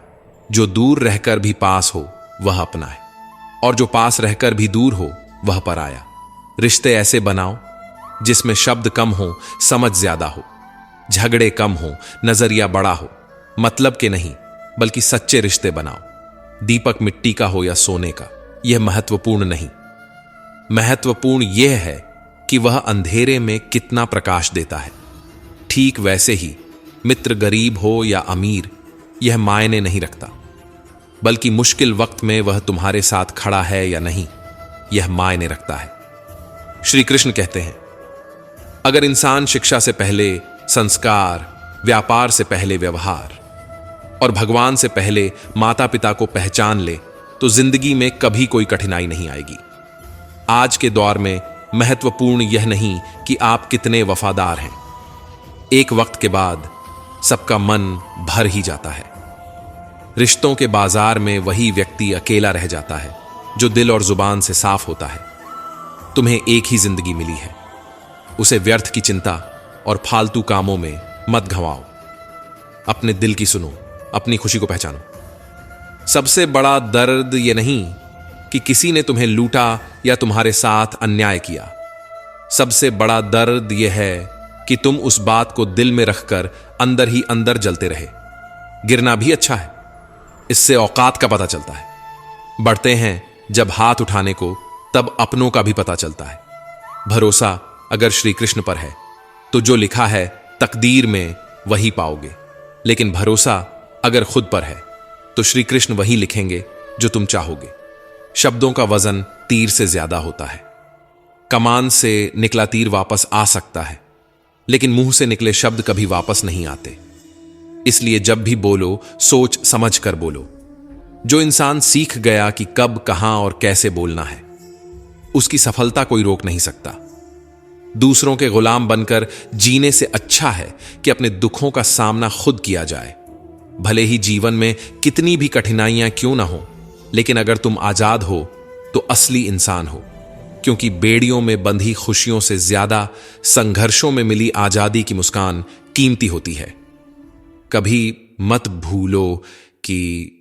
जो दूर रहकर भी पास हो वह अपना है, और जो पास रहकर भी दूर हो वह पराया। रिश्ते ऐसे बनाओ जिसमें शब्द कम हो, समझ ज्यादा हो, झगड़े कम हो, नजरिया बड़ा हो। मतलब के नहीं, बल्कि सच्चे रिश्ते बनाओ। दीपक मिट्टी का हो या सोने का, यह महत्वपूर्ण नहीं। महत्वपूर्ण यह है कि वह अंधेरे में कितना प्रकाश देता है। ठीक वैसे ही मित्र गरीब हो या अमीर, यह मायने नहीं रखता, बल्कि मुश्किल वक्त में वह तुम्हारे साथ खड़ा है या नहीं, यह मायने रखता है। श्री कृष्ण कहते हैं, अगर इंसान शिक्षा से पहले संस्कार, व्यापार से पहले व्यवहार और भगवान से पहले माता पिता को पहचान ले तो जिंदगी में कभी कोई कठिनाई नहीं आएगी। आज के दौर में महत्वपूर्ण यह नहीं कि आप कितने वफादार हैं। एक वक्त के बाद सबका मन भर ही जाता है। रिश्तों के बाजार में वही व्यक्ति अकेला रह जाता है जो दिल और जुबान से साफ होता है। तुम्हें एक ही जिंदगी मिली है, उसे व्यर्थ की चिंता और फालतू कामों में मत गंवाओ। अपने दिल की सुनो, अपनी खुशी को पहचानो। सबसे बड़ा दर्द यह नहीं कि किसी ने तुम्हें लूटा या तुम्हारे साथ अन्याय किया। सबसे बड़ा दर्द यह है कि तुम उस बात को दिल में रखकर अंदर ही अंदर जलते रहे। गिरना भी अच्छा है, इससे औकात का पता चलता है। बढ़ते हैं जब हाथ उठाने को, तब अपनों का भी पता चलता है। भरोसा अगर श्री कृष्ण पर है तो जो लिखा है तकदीर में वही पाओगे, लेकिन भरोसा अगर खुद पर है तो श्री कृष्ण वही लिखेंगे जो तुम चाहोगे। शब्दों का वजन तीर से ज्यादा होता है। कमान से निकला तीर वापस आ सकता है, लेकिन मुंह से निकले शब्द कभी वापस नहीं आते। इसलिए जब भी बोलो, सोच समझ कर बोलो। जो इंसान सीख गया कि कब, कहां और कैसे बोलना है, उसकी सफलता कोई रोक नहीं सकता। दूसरों के गुलाम बनकर जीने से अच्छा है कि अपने दुखों का सामना खुद किया जाए। भले ही जीवन में कितनी भी कठिनाइयां क्यों ना हो, लेकिन अगर तुम आजाद हो तो असली इंसान हो, क्योंकि बेड़ियों में बंधी खुशियों से ज्यादा संघर्षों में मिली आजादी की मुस्कान कीमती होती है। कभी मत भूलो कि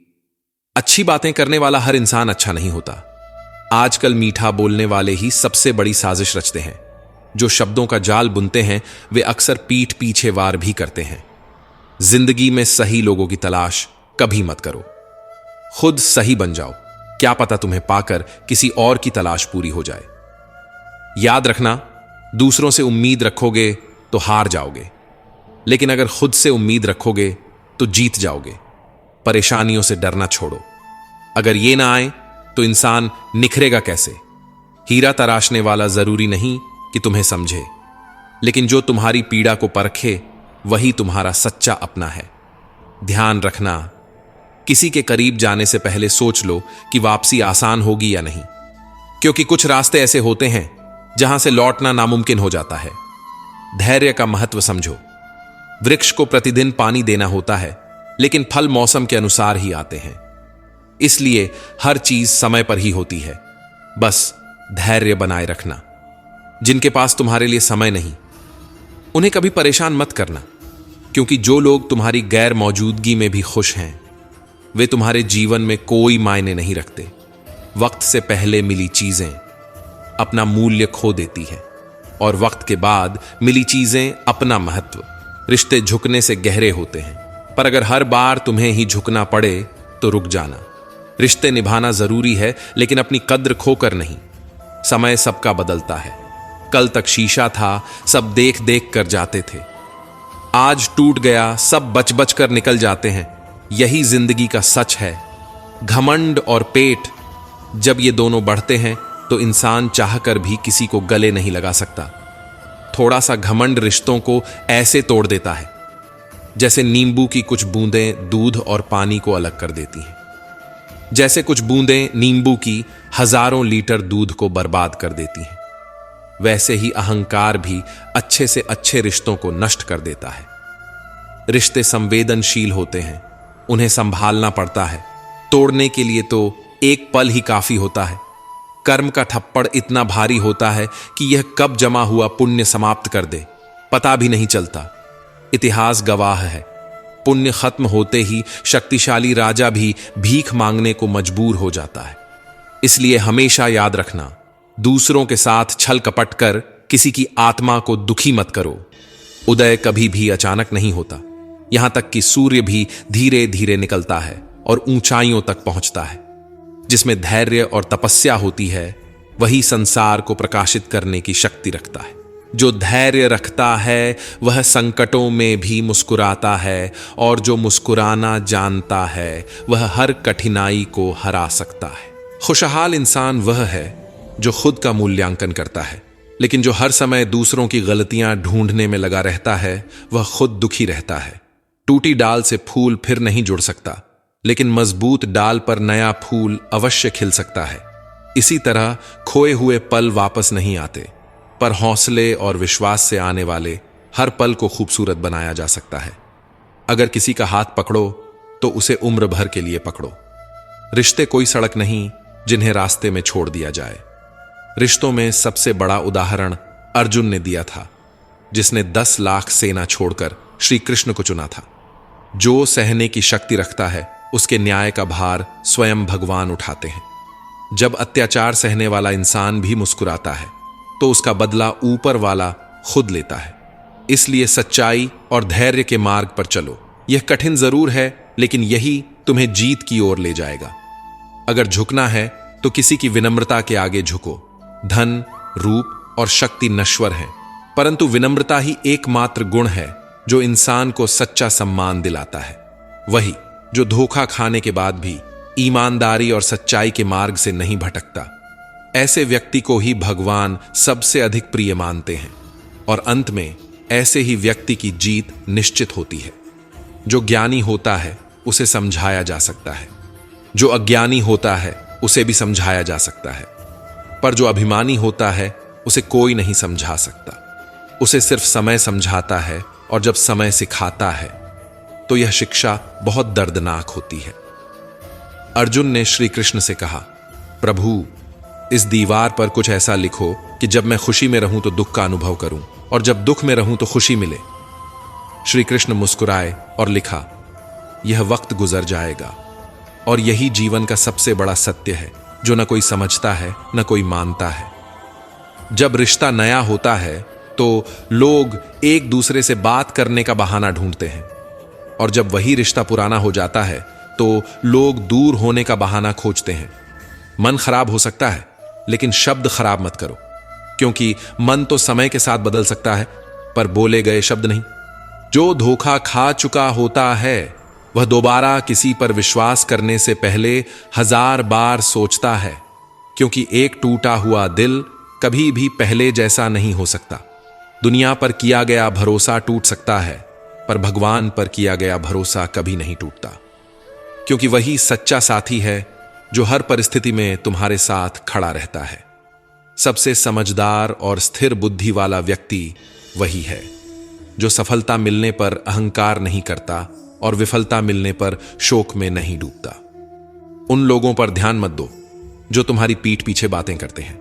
अच्छी बातें करने वाला हर इंसान अच्छा नहीं होता। आजकल मीठा बोलने वाले ही सबसे बड़ी साजिश रचते हैं। जो शब्दों का जाल बुनते हैं वे अक्सर पीठ पीछे वार भी करते हैं। जिंदगी में सही लोगों की तलाश कभी मत करो, खुद सही बन जाओ। क्या पता तुम्हें पाकर किसी और की तलाश पूरी हो जाए। याद रखना, दूसरों से उम्मीद रखोगे तो हार जाओगे, लेकिन अगर खुद से उम्मीद रखोगे तो जीत जाओगे। परेशानियों से डरना छोड़ो। अगर ये ना आए तो इंसान निखरेगा कैसे। हीरा तराशने वाला जरूरी नहीं कि तुम्हें समझे, लेकिन जो तुम्हारी पीड़ा को परखे वही तुम्हारा सच्चा अपना है। ध्यान रखना, किसी के करीब जाने से पहले सोच लो कि वापसी आसान होगी या नहीं, क्योंकि कुछ रास्ते ऐसे होते हैं जहां से लौटना नामुमकिन हो जाता है। धैर्य का महत्व समझो। वृक्ष को प्रतिदिन पानी देना होता है, लेकिन फल मौसम के अनुसार ही आते हैं। इसलिए हर चीज समय पर ही होती है। बस धैर्य बनाए रखना। जिनके पास तुम्हारे लिए समय नहीं, उन्हें कभी परेशान मत करना, क्योंकि जो लोग तुम्हारी गैर मौजूदगी में भी खुश हैं, वे तुम्हारे जीवन में कोई मायने नहीं रखते। वक्त से पहले मिली चीजें अपना मूल्य खो देती हैं, और वक्त के बाद मिली चीजें अपना महत्व। रिश्ते झुकने से गहरे होते हैं, पर अगर हर बार तुम्हें ही झुकना पड़े तो रुक जाना। रिश्ते निभाना जरूरी है, लेकिन अपनी कद्र खोकर नहीं। समय सबका बदलता है। कल तक शीशा था, सब देख देख कर जाते थे। आज टूट गया, सब बच बच कर निकल जाते हैं। यही जिंदगी का सच है। घमंड और पेट जब ये दोनों बढ़ते हैं तो इंसान चाहकर भी किसी को गले नहीं लगा सकता। थोड़ा सा घमंड रिश्तों को ऐसे तोड़ देता है जैसे नींबू की कुछ बूंदें दूध और पानी को अलग कर देती हैं। जैसे कुछ बूंदें नींबू की हजारों लीटर दूध को बर्बाद कर देती हैं, वैसे ही अहंकार भी अच्छे से अच्छे रिश्तों को नष्ट कर देता है। रिश्ते संवेदनशील होते हैं, उन्हें संभालना पड़ता है। तोड़ने के लिए तो एक पल ही काफी होता है। कर्म का थप्पड़ इतना भारी होता है कि यह कब जमा हुआ पुण्य समाप्त कर दे, पता भी नहीं चलता। इतिहास गवाह है, पुण्य खत्म होते ही शक्तिशाली राजा भी भीख मांगने को मजबूर हो जाता है। इसलिए हमेशा याद रखना, दूसरों के साथ छल कपट कर किसी की आत्मा को दुखी मत करो। उदय कभी भी अचानक नहीं होता, यहां तक कि सूर्य भी धीरे धीरे निकलता है और ऊंचाइयों तक पहुंचता है। जिसमें धैर्य और तपस्या होती है, वही संसार को प्रकाशित करने की शक्ति रखता है। जो धैर्य रखता है वह संकटों में भी मुस्कुराता है, और जो मुस्कुराना जानता है वह हर कठिनाई को हरा सकता है। खुशहाल इंसान वह है जो खुद का मूल्यांकन करता है, लेकिन जो हर समय दूसरों की गलतियां ढूंढने में लगा रहता है वह खुद दुखी रहता है। टूटी डाल से फूल फिर नहीं जुड़ सकता, लेकिन मजबूत डाल पर नया फूल अवश्य खिल सकता है। इसी तरह खोए हुए पल वापस नहीं आते, पर हौसले और विश्वास से आने वाले हर पल को खूबसूरत बनाया जा सकता है। अगर किसी का हाथ पकड़ो तो उसे उम्र भर के लिए पकड़ो। रिश्ते कोई सड़क नहीं जिन्हें रास्ते में छोड़ दिया जाए। रिश्तों में सबसे बड़ा उदाहरण अर्जुन ने दिया था, जिसने 10 लाख सेना छोड़कर श्री कृष्ण को चुना था। जो सहने की शक्ति रखता है उसके न्याय का भार स्वयं भगवान उठाते हैं। जब अत्याचार सहने वाला इंसान भी मुस्कुराता है तो उसका बदला ऊपर वाला खुद लेता है। इसलिए सच्चाई और धैर्य के मार्ग पर चलो। यह कठिन जरूर है, लेकिन यही तुम्हें जीत की ओर ले जाएगा। अगर झुकना है तो किसी की विनम्रता के आगे झुको। धन, रूप और शक्ति नश्वर हैं, परंतु विनम्रता ही एकमात्र गुण है जो इंसान को सच्चा सम्मान दिलाता है। वही जो धोखा खाने के बाद भी ईमानदारी और सच्चाई के मार्ग से नहीं भटकता। ऐसे व्यक्ति को ही भगवान सबसे अधिक प्रिय मानते हैं। और अंत में ऐसे ही व्यक्ति की जीत निश्चित होती है। जो ज्ञानी होता है उसे समझाया जा सकता है, जो अज्ञानी होता है उसे भी समझाया जा सकता है, पर जो अभिमानी होता है उसे कोई नहीं समझा सकता। उसे सिर्फ समय समझाता है, और जब समय सिखाता है तो यह शिक्षा बहुत दर्दनाक होती है। अर्जुन ने श्री कृष्ण से कहा, प्रभु, इस दीवार पर कुछ ऐसा लिखो कि जब मैं खुशी में रहूं तो दुख का अनुभव करूं, और जब दुख में रहूं तो खुशी मिले। श्री कृष्ण मुस्कुराए और लिखा, यह वक्त गुजर जाएगा, और यही जीवन का सबसे बड़ा सत्य है जो न कोई समझता है न कोई मानता है। जब रिश्ता नया होता है तो लोग एक दूसरे से बात करने का बहाना ढूंढते हैं, और जब वही रिश्ता पुराना हो जाता है तो लोग दूर होने का बहाना खोजते हैं। मन खराब हो सकता है, लेकिन शब्द खराब मत करो, क्योंकि मन तो समय के साथ बदल सकता है, पर बोले गए शब्द नहीं। जो धोखा खा चुका होता है वह दोबारा किसी पर विश्वास करने से पहले 1000 बार सोचता है, क्योंकि एक टूटा हुआ दिल कभी भी पहले जैसा नहीं हो सकता। दुनिया पर किया गया भरोसा टूट सकता है, पर भगवान पर किया गया भरोसा कभी नहीं टूटता, क्योंकि वही सच्चा साथी है जो हर परिस्थिति में तुम्हारे साथ खड़ा रहता है। सबसे समझदार और स्थिर बुद्धि वाला व्यक्ति वही है जो सफलता मिलने पर अहंकार नहीं करता और विफलता मिलने पर शोक में नहीं डूबता। उन लोगों पर ध्यान मत दो जो तुम्हारी पीठ पीछे बातें करते हैं।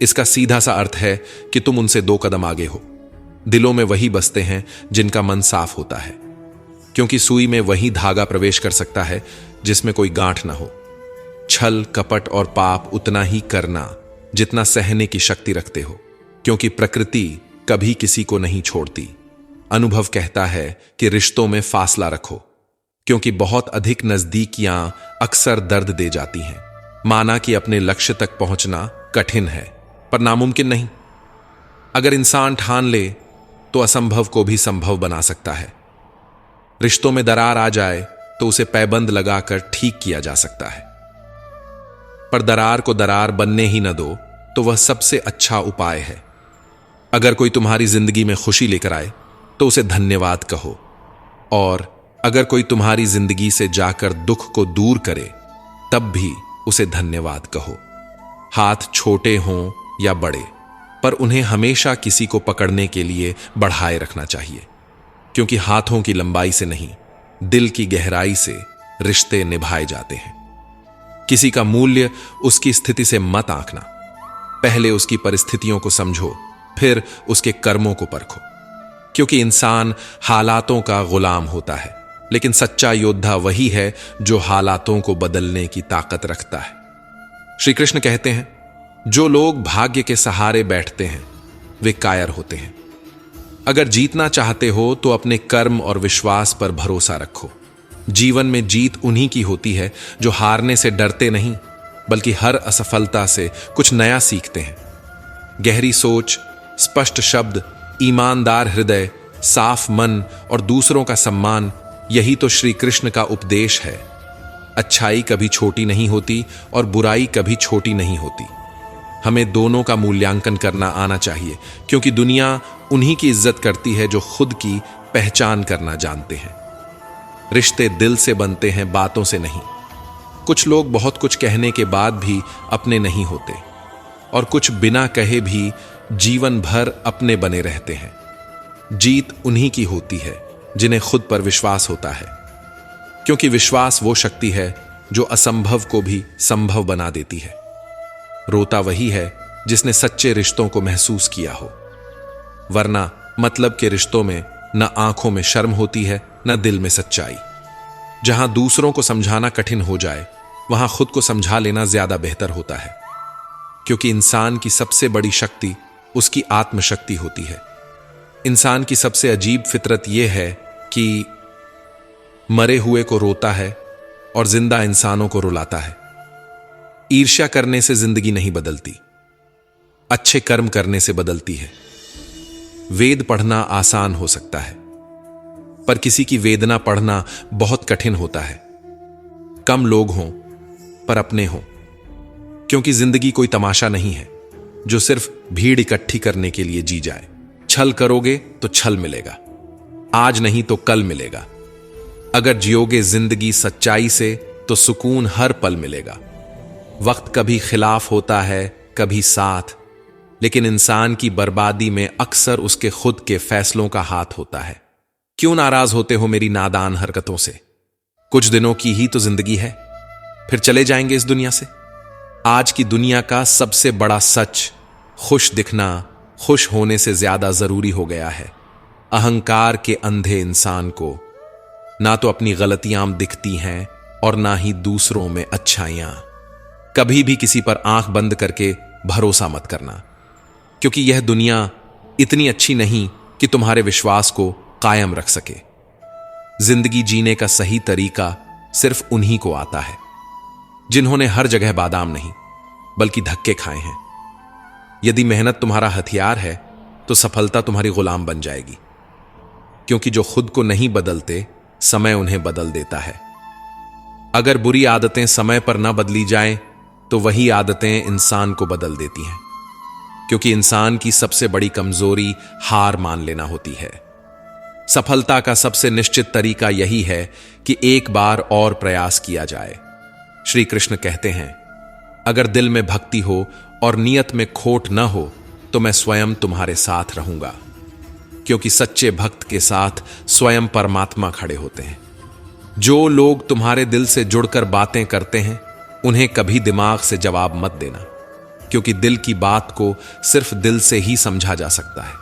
इसका सीधा सा अर्थ है कि तुम उनसे 2 कदम आगे हो। दिलों में वही बसते हैं जिनका मन साफ होता है, क्योंकि सुई में वही धागा प्रवेश कर सकता है जिसमें कोई गांठ ना हो। छल, कपट और पाप उतना ही करना जितना सहने की शक्ति रखते हो, क्योंकि प्रकृति कभी किसी को नहीं छोड़ती। अनुभव कहता है कि रिश्तों में फासला रखो, क्योंकि बहुत अधिक नजदीकियां अक्सर दर्द दे जाती हैं। माना कि अपने लक्ष्य तक पहुंचना कठिन है, पर नामुमकिन नहीं। अगर इंसान ठान ले तो असंभव को भी संभव बना सकता है। रिश्तों में दरार आ जाए तो उसे पैबंद लगाकर ठीक किया जा सकता है, पर दरार को दरार बनने ही न दो तो वह सबसे अच्छा उपाय है। अगर कोई तुम्हारी जिंदगी में खुशी लेकर आए तो उसे धन्यवाद कहो, और अगर कोई तुम्हारी जिंदगी से जाकर दुख को दूर करे तब भी उसे धन्यवाद कहो। हाथ छोटे हों या बड़े, पर उन्हें हमेशा किसी को पकड़ने के लिए बढ़ाए रखना चाहिए, क्योंकि हाथों की लंबाई से नहीं, दिल की गहराई से रिश्ते निभाए जाते हैं। किसी का मूल्य उसकी स्थिति से मत आंकना। पहले उसकी परिस्थितियों को समझो, फिर उसके कर्मों को परखो, क्योंकि इंसान हालातों का गुलाम होता है, लेकिन सच्चा योद्धा वही है जो हालातों को बदलने की ताकत रखता है। श्री कृष्ण कहते हैं, जो लोग भाग्य के सहारे बैठते हैं वे कायर होते हैं। अगर जीतना चाहते हो तो अपने कर्म और विश्वास पर भरोसा रखो। जीवन में जीत उन्हीं की होती है जो हारने से डरते नहीं, बल्कि हर असफलता से कुछ नया सीखते हैं। गहरी सोच, स्पष्ट शब्द, ईमानदार हृदय, साफ मन और दूसरों का सम्मान, यही तो श्री कृष्ण का उपदेश है। अच्छाई कभी छोटी नहीं होती और बुराई कभी छोटी नहीं होती। हमें दोनों का मूल्यांकन करना आना चाहिए, क्योंकि दुनिया उन्हीं की इज्जत करती है जो खुद की पहचान करना जानते हैं। रिश्ते दिल से बनते हैं, बातों से नहीं। कुछ लोग बहुत कुछ कहने के बाद भी अपने नहीं होते, और कुछ बिना कहे भी जीवन भर अपने बने रहते हैं। जीत उन्हीं की होती है जिन्हें खुद पर विश्वास होता है, क्योंकि विश्वास वो शक्ति है जो असंभव को भी संभव बना देती है। रोता वही है जिसने सच्चे रिश्तों को महसूस किया हो, वरना मतलब के रिश्तों में न आंखों में शर्म होती है न दिल में सच्चाई। जहां दूसरों को समझाना कठिन हो जाए वहां खुद को समझा लेना ज्यादा बेहतर होता है, क्योंकि इंसान की सबसे बड़ी शक्ति उसकी आत्मशक्ति होती है। इंसान की सबसे अजीब फितरत यह है कि मरे हुए को रोता है और जिंदा इंसानों को रुलाता है। ईर्ष्या करने से जिंदगी नहीं बदलती, अच्छे कर्म करने से बदलती है। वेद पढ़ना आसान हो सकता है, पर किसी की वेदना पढ़ना बहुत कठिन होता है। कम लोग हों पर अपने हों, क्योंकि जिंदगी कोई तमाशा नहीं है जो सिर्फ भीड़ इकट्ठी करने के लिए जी जाए। छल करोगे तो छल मिलेगा, आज नहीं तो कल मिलेगा। अगर जियोगे जिंदगी सच्चाई से तो सुकून हर पल मिलेगा। वक्त कभी खिलाफ होता है, कभी साथ, लेकिन इंसान की बर्बादी में अक्सर उसके खुद के फैसलों का हाथ होता है। क्यों नाराज होते हो मेरी नादान हरकतों से? कुछ दिनों की ही तो जिंदगी है, फिर चले जाएंगे इस दुनिया से। आज की दुनिया का सबसे बड़ा सच, खुश दिखना खुश होने से ज्यादा जरूरी हो गया है। अहंकार के अंधे इंसान को ना तो अपनी गलतियां दिखती हैं और ना ही दूसरों में अच्छाइयां। कभी भी किसी पर आंख बंद करके भरोसा मत करना, क्योंकि यह दुनिया इतनी अच्छी नहीं कि तुम्हारे विश्वास को कायम रख सके। जिंदगी जीने का सही तरीका सिर्फ उन्हीं को आता है जिन्होंने हर जगह बादाम नहीं बल्कि धक्के खाए हैं। यदि मेहनत तुम्हारा हथियार है तो सफलता तुम्हारी गुलाम बन जाएगी, क्योंकि जो खुद को नहीं बदलते समय उन्हें बदल देता है। अगर बुरी आदतें समय पर ना बदली जाएं तो वही आदतें इंसान को बदल देती हैं, क्योंकि इंसान की सबसे बड़ी कमजोरी हार मान लेना होती है। सफलता का सबसे निश्चित तरीका यही है कि एक बार और प्रयास किया जाए। श्री कृष्ण कहते हैं, अगर दिल में भक्ति हो और नियत में खोट न हो तो मैं स्वयं तुम्हारे साथ रहूंगा, क्योंकि सच्चे भक्त के साथ स्वयं परमात्मा खड़े होते हैं। जो लोग तुम्हारे दिल से जुड़कर बातें करते हैं उन्हें कभी दिमाग से जवाब मत देना, क्योंकि दिल की बात को सिर्फ दिल से ही समझा जा सकता है।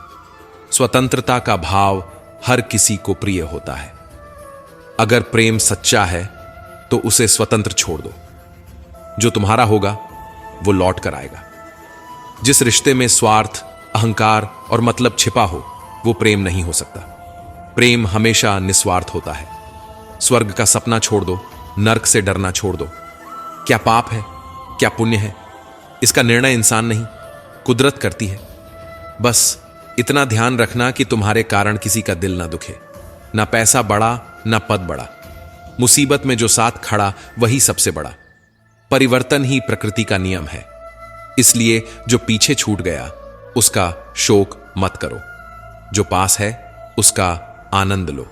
स्वतंत्रता का भाव हर किसी को प्रिय होता है। अगर प्रेम सच्चा है तो उसे स्वतंत्र छोड़ दो। जो तुम्हारा होगा वो लौट कर आएगा। जिस रिश्ते में स्वार्थ, अहंकार और मतलब छिपा हो वो प्रेम नहीं हो सकता। प्रेम हमेशा निस्वार्थ होता है। स्वर्ग का सपना छोड़ दो, नर्क से डरना छोड़ दो। क्या पाप है, क्या पुण्य है, इसका निर्णय इंसान नहीं, कुदरत करती है। बस इतना ध्यान रखना कि तुम्हारे कारण किसी का दिल ना दुखे। ना पैसा बड़ा, ना पद बड़ा। मुसीबत में जो साथ खड़ा वही सबसे बड़ा। परिवर्तन ही प्रकृति का नियम है, इसलिए जो पीछे छूट गया उसका शोक मत करो, जो पास है उसका आनंद लो।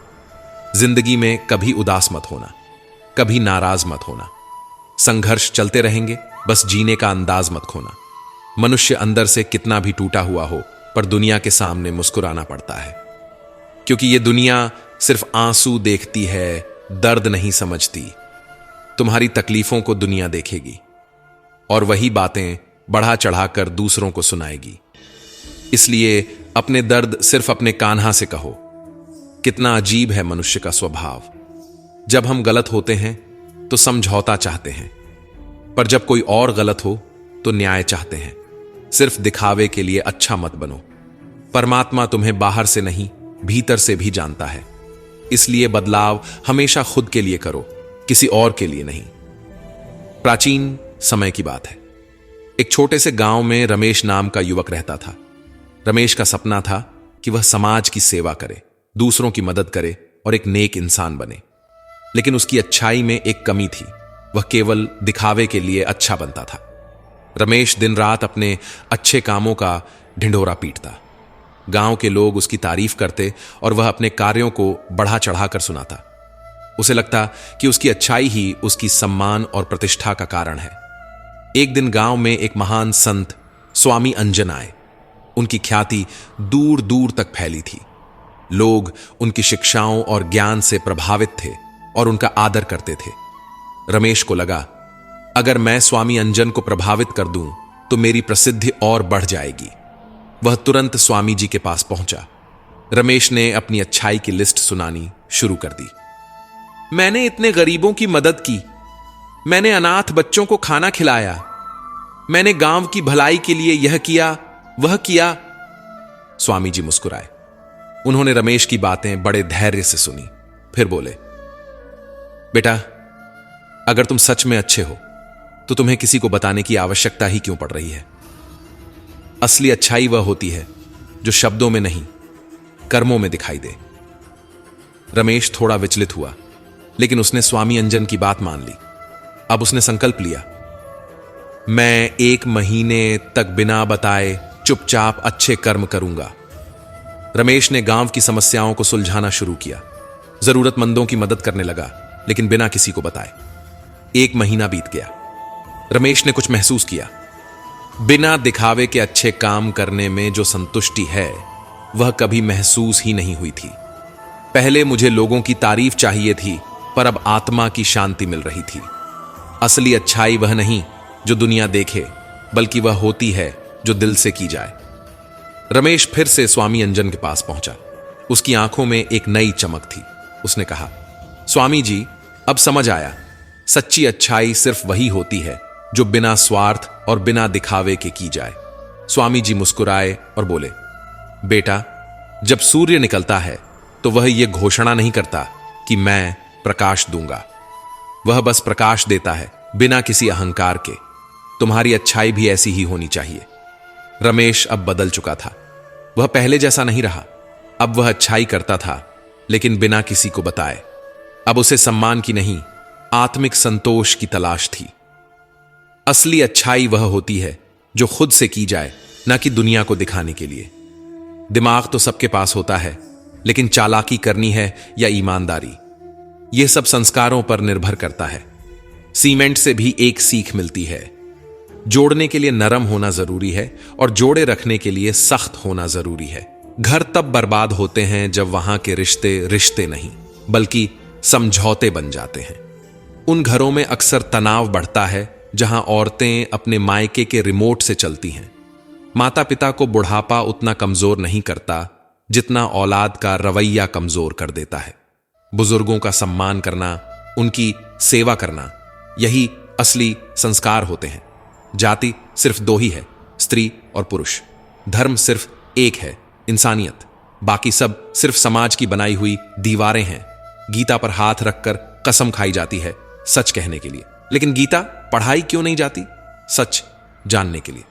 जिंदगी में कभी उदास मत होना, कभी नाराज मत होना। संघर्ष चलते रहेंगे, बस जीने का अंदाज मत खोना। मनुष्य अंदर से कितना भी टूटा हुआ हो पर दुनिया के सामने मुस्कुराना पड़ता है, क्योंकि यह दुनिया सिर्फ आंसू देखती है, दर्द नहीं समझती। तुम्हारी तकलीफों को दुनिया देखेगी और वही बातें बढ़ा चढ़ाकर दूसरों को सुनाएगी। इसलिए अपने दर्द सिर्फ अपने कान्हा से कहो। कितना अजीब है मनुष्य का स्वभाव। जब हम गलत होते हैं तो समझौता चाहते हैं, पर जब कोई और गलत हो तो न्याय चाहते हैं। सिर्फ दिखावे के लिए अच्छा मत बनो। परमात्मा तुम्हें बाहर से नहीं भीतर से भी जानता है, इसलिए बदलाव हमेशा खुद के लिए करो, किसी और के लिए नहीं। प्राचीन समय की बात है। एक छोटे से गांव में रमेश नाम का युवक रहता था। रमेश का सपना था कि वह समाज की सेवा करे, दूसरों की मदद करे और एक नेक इंसान बने। लेकिन उसकी अच्छाई में एक कमी थी, वह केवल दिखावे के लिए अच्छा बनता था। रमेश दिन रात अपने अच्छे कामों का ढिंढोरा पीटता। गांव के लोग उसकी तारीफ करते और वह अपने कार्यों को बढ़ा चढ़ाकर सुनाता। उसे लगता कि उसकी अच्छाई ही उसकी सम्मान और प्रतिष्ठा का कारण है। एक दिन गांव में एक महान संत स्वामी अंजन आए। उनकी ख्याति दूर दूर तक फैली थी। लोग उनकी शिक्षाओं और ज्ञान से प्रभावित थे और उनका आदर करते थे। रमेश को लगा, अगर मैं स्वामी अंजन को प्रभावित कर दूं तो मेरी प्रसिद्धि और बढ़ जाएगी। वह तुरंत स्वामी जी के पास पहुंचा। रमेश ने अपनी अच्छाई की लिस्ट सुनानी शुरू कर दी। मैंने इतने गरीबों की मदद की, मैंने अनाथ बच्चों को खाना खिलाया, मैंने गांव की भलाई के लिए यह किया वह किया। स्वामी जी मुस्कुराए। उन्होंने रमेश की बातें बड़े धैर्य से सुनी, फिर बोले, बेटा, अगर तुम सच में अच्छे हो तो तुम्हें किसी को बताने की आवश्यकता ही क्यों पड़ रही है। असली अच्छाई वह होती है जो शब्दों में नहीं, कर्मों में दिखाई दे। रमेश थोड़ा विचलित हुआ, लेकिन उसने स्वामी अंजन की बात मान ली। अब उसने संकल्प लिया, मैं 1 महीने तक बिना बताए चुपचाप अच्छे कर्म करूंगा। रमेश ने गांव की समस्याओं को सुलझाना शुरू किया, जरूरतमंदों की मदद करने लगा, लेकिन बिना किसी को बताए। 1 महीना बीत गया। रमेश ने कुछ महसूस किया। बिना दिखावे के अच्छे काम करने में जो संतुष्टि है वह कभी महसूस ही नहीं हुई थी। पहले मुझे लोगों की तारीफ चाहिए थी, पर अब आत्मा की शांति मिल रही थी। असली अच्छाई वह नहीं जो दुनिया देखे, बल्कि वह होती है जो दिल से की जाए। रमेश फिर से स्वामी अंजन के पास पहुंचा। उसकी आंखों में एक नई चमक थी। उसने कहा, स्वामी जी, अब समझ आया, सच्ची अच्छाई सिर्फ वही होती है जो बिना स्वार्थ और बिना दिखावे के की जाए। स्वामी जी मुस्कुराए और बोले, बेटा, जब सूर्य निकलता है तो वह यह घोषणा नहीं करता कि मैं प्रकाश दूंगा। वह बस प्रकाश देता है, बिना किसी अहंकार के। तुम्हारी अच्छाई भी ऐसी ही होनी चाहिए। रमेश अब बदल चुका था। वह पहले जैसा नहीं रहा। अब वह अच्छाई करता था, लेकिन बिना किसी को बताए। अब उसे सम्मान की नहीं, आत्मिक संतोष की तलाश थी। असली अच्छाई वह होती है जो खुद से की जाए, न कि दुनिया को दिखाने के लिए। दिमाग तो सबके पास होता है, लेकिन चालाकी करनी है या ईमानदारी, यह सब संस्कारों पर निर्भर करता है। सीमेंट से भी एक सीख मिलती है। जोड़ने के लिए नरम होना जरूरी है और जोड़े रखने के लिए सख्त होना जरूरी है। घर तब बर्बाद होते हैं जब वहां के रिश्ते रिश्ते नहीं, बल्कि समझौते बन जाते हैं। उन घरों में अक्सर तनाव बढ़ता है जहां औरतें अपने मायके के रिमोट से चलती हैं। माता पिता को बुढ़ापा उतना कमजोर नहीं करता जितना औलाद का रवैया कमजोर कर देता है। बुजुर्गों का सम्मान करना, उनकी सेवा करना, यही असली संस्कार होते हैं। जाति सिर्फ 2 ही है, स्त्री और पुरुष। धर्म सिर्फ एक है, इंसानियत। बाकी सब सिर्फ समाज की बनाई हुई दीवारें हैं। गीता पर हाथ रखकर कसम खाई जाती है सच कहने के लिए, लेकिन गीता पढ़ाई क्यों नहीं जाती? सच जानने के लिए।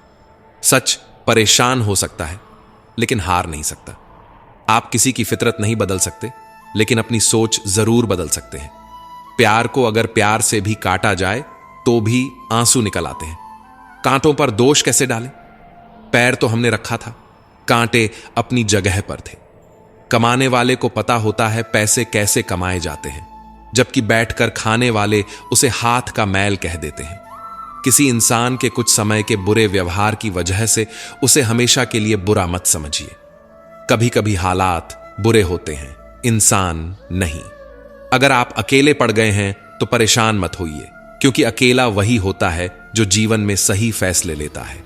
सच परेशान हो सकता है, लेकिन हार नहीं सकता। आप किसी की फितरत नहीं बदल सकते, लेकिन अपनी सोच जरूर बदल सकते हैं। प्यार को अगर प्यार से भी काटा जाए तो भी आंसू निकल आते हैं। कांटों पर दोष कैसे डालें? पैर तो हमने रखा था, कांटे अपनी जगह पर थे। कमाने वाले को पता होता है पैसे कैसे कमाए जाते हैं, जबकि बैठकर खाने वाले उसे हाथ का मैल कह देते हैं। किसी इंसान के कुछ समय के बुरे व्यवहार की वजह से उसे हमेशा के लिए बुरा मत समझिए। कभी कभी हालात बुरे होते हैं, इंसान नहीं। अगर आप अकेले पड़ गए हैं तो परेशान मत होइए, क्योंकि अकेला वही होता है जो जीवन में सही फैसले लेता है।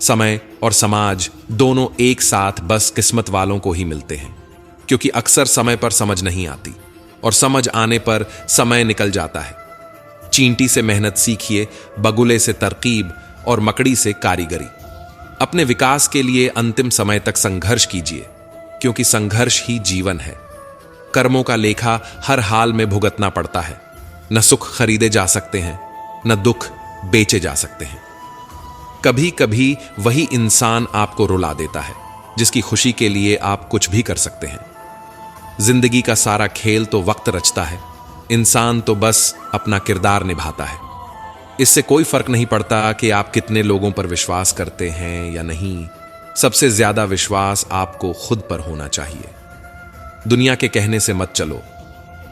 समय और समाज दोनों एक साथ बस किस्मत वालों को ही मिलते हैं, क्योंकि अक्सर समय पर समझ नहीं आती और समझ आने पर समय निकल जाता है। चींटी से मेहनत सीखिए, बगुले से तरकीब और मकड़ी से कारीगरी। अपने विकास के लिए अंतिम समय तक संघर्ष कीजिए, क्योंकि संघर्ष ही जीवन है। कर्मों का लेखा हर हाल में भुगतना पड़ता है। न सुख खरीदे जा सकते हैं, न दुख बेचे जा सकते हैं। कभी कभी वही इंसान आपको रुला देता है जिसकी खुशी के लिए आप कुछ भी कर सकते हैं। जिंदगी का सारा खेल तो वक्त रचता है, इंसान तो बस अपना किरदार निभाता है। इससे कोई फर्क नहीं पड़ता कि आप कितने लोगों पर विश्वास करते हैं या नहीं। सबसे ज्यादा विश्वास आपको खुद पर होना चाहिए। दुनिया के कहने से मत चलो।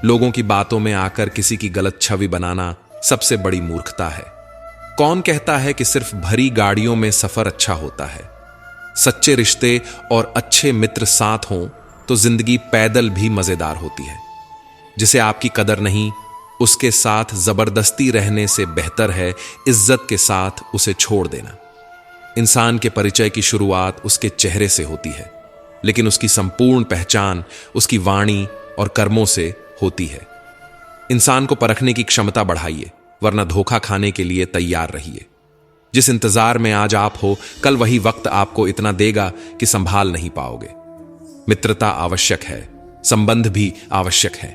लोगों की बातों में आकर किसी की गलत छवि बनाना सबसे बड़ी मूर्खता है। कौन कहता है कि सिर्फ भरी गाड़ियों में सफर अच्छा होता है? सच्चे रिश्ते और अच्छे मित्र साथ हों तो जिंदगी पैदल भी मजेदार होती है। जिसे आपकी कदर नहीं, उसके साथ जबरदस्ती रहने से बेहतर है इज्जत के साथ उसे छोड़ देना। इंसान के परिचय की शुरुआत उसके चेहरे से होती है, लेकिन उसकी संपूर्ण पहचान उसकी वाणी और कर्मों से होती है। इंसान को परखने की क्षमता बढ़ाइए, वरना धोखा खाने के लिए तैयार रहिए। जिस इंतजार में आज आप हो, कल वही वक्त आपको इतना देगा कि संभाल नहीं पाओगे। मित्रता आवश्यक है, संबंध भी आवश्यक है,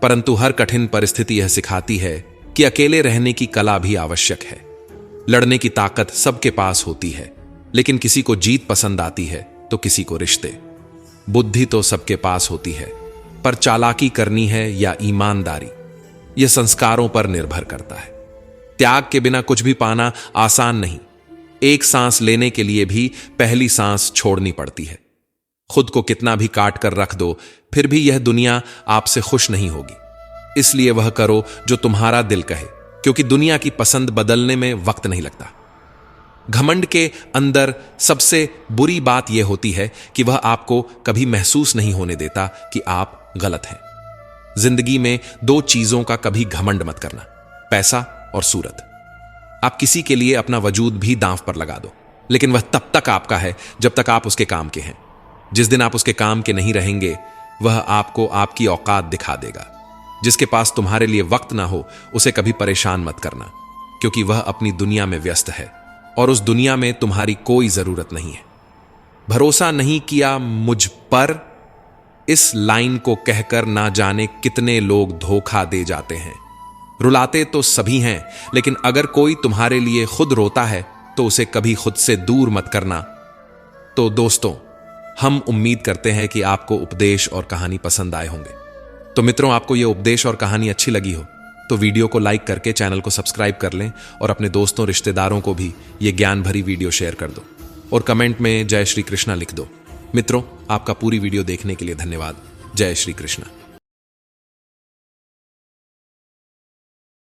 परंतु हर कठिन परिस्थिति यह सिखाती है कि अकेले रहने की कला भी आवश्यक है। लड़ने की ताकत सबके पास होती है, लेकिन किसी को जीत पसंद आती है तो किसी को रिश्ते। बुद्धि तो सबके पास होती है, पर चालाकी करनी है या ईमानदारी, यह संस्कारों पर निर्भर करता है। त्याग के बिना कुछ भी पाना आसान नहीं। एक सांस लेने के लिए भी पहली सांस छोड़नी पड़ती है। खुद को कितना भी काट कर रख दो, फिर भी यह दुनिया आपसे खुश नहीं होगी। इसलिए वह करो जो तुम्हारा दिल कहे, क्योंकि दुनिया की पसंद बदलने में वक्त नहीं लगता। घमंड के अंदर सबसे बुरी बात यह होती है कि वह आपको कभी महसूस नहीं होने देता कि आप गलत हैं। जिंदगी में दो चीजों का कभी घमंड मत करना, पैसा और सूरत। आप किसी के लिए अपना वजूद भी दांव पर लगा दो, लेकिन वह तब तक आपका है जब तक आप उसके काम के हैं। जिस दिन आप उसके काम के नहीं रहेंगे, वह आपको आपकी औकात दिखा देगा। जिसके पास तुम्हारे लिए वक्त ना हो, उसे कभी परेशान मत करना, क्योंकि वह अपनी दुनिया में व्यस्त है और उस दुनिया में तुम्हारी कोई जरूरत नहीं है। भरोसा नहीं किया मुझ पर, इस लाइन को कहकर ना जाने कितने लोग धोखा दे जाते हैं। रुलाते तो सभी हैं, लेकिन अगर कोई तुम्हारे लिए खुद रोता है तो उसे कभी खुद से दूर मत करना। तो दोस्तों, हम उम्मीद करते हैं कि आपको उपदेश और कहानी पसंद आए होंगे। तो मित्रों, आपको यह उपदेश और कहानी अच्छी लगी हो तो वीडियो को लाइक करके चैनल को सब्सक्राइब कर लें और अपने दोस्तों रिश्तेदारों को भी ये ज्ञान भरी वीडियो शेयर कर दो और कमेंट में जय श्री कृष्णा लिख दो। मित्रों, आपका पूरी वीडियो देखने के लिए धन्यवाद। जय श्री कृष्णा।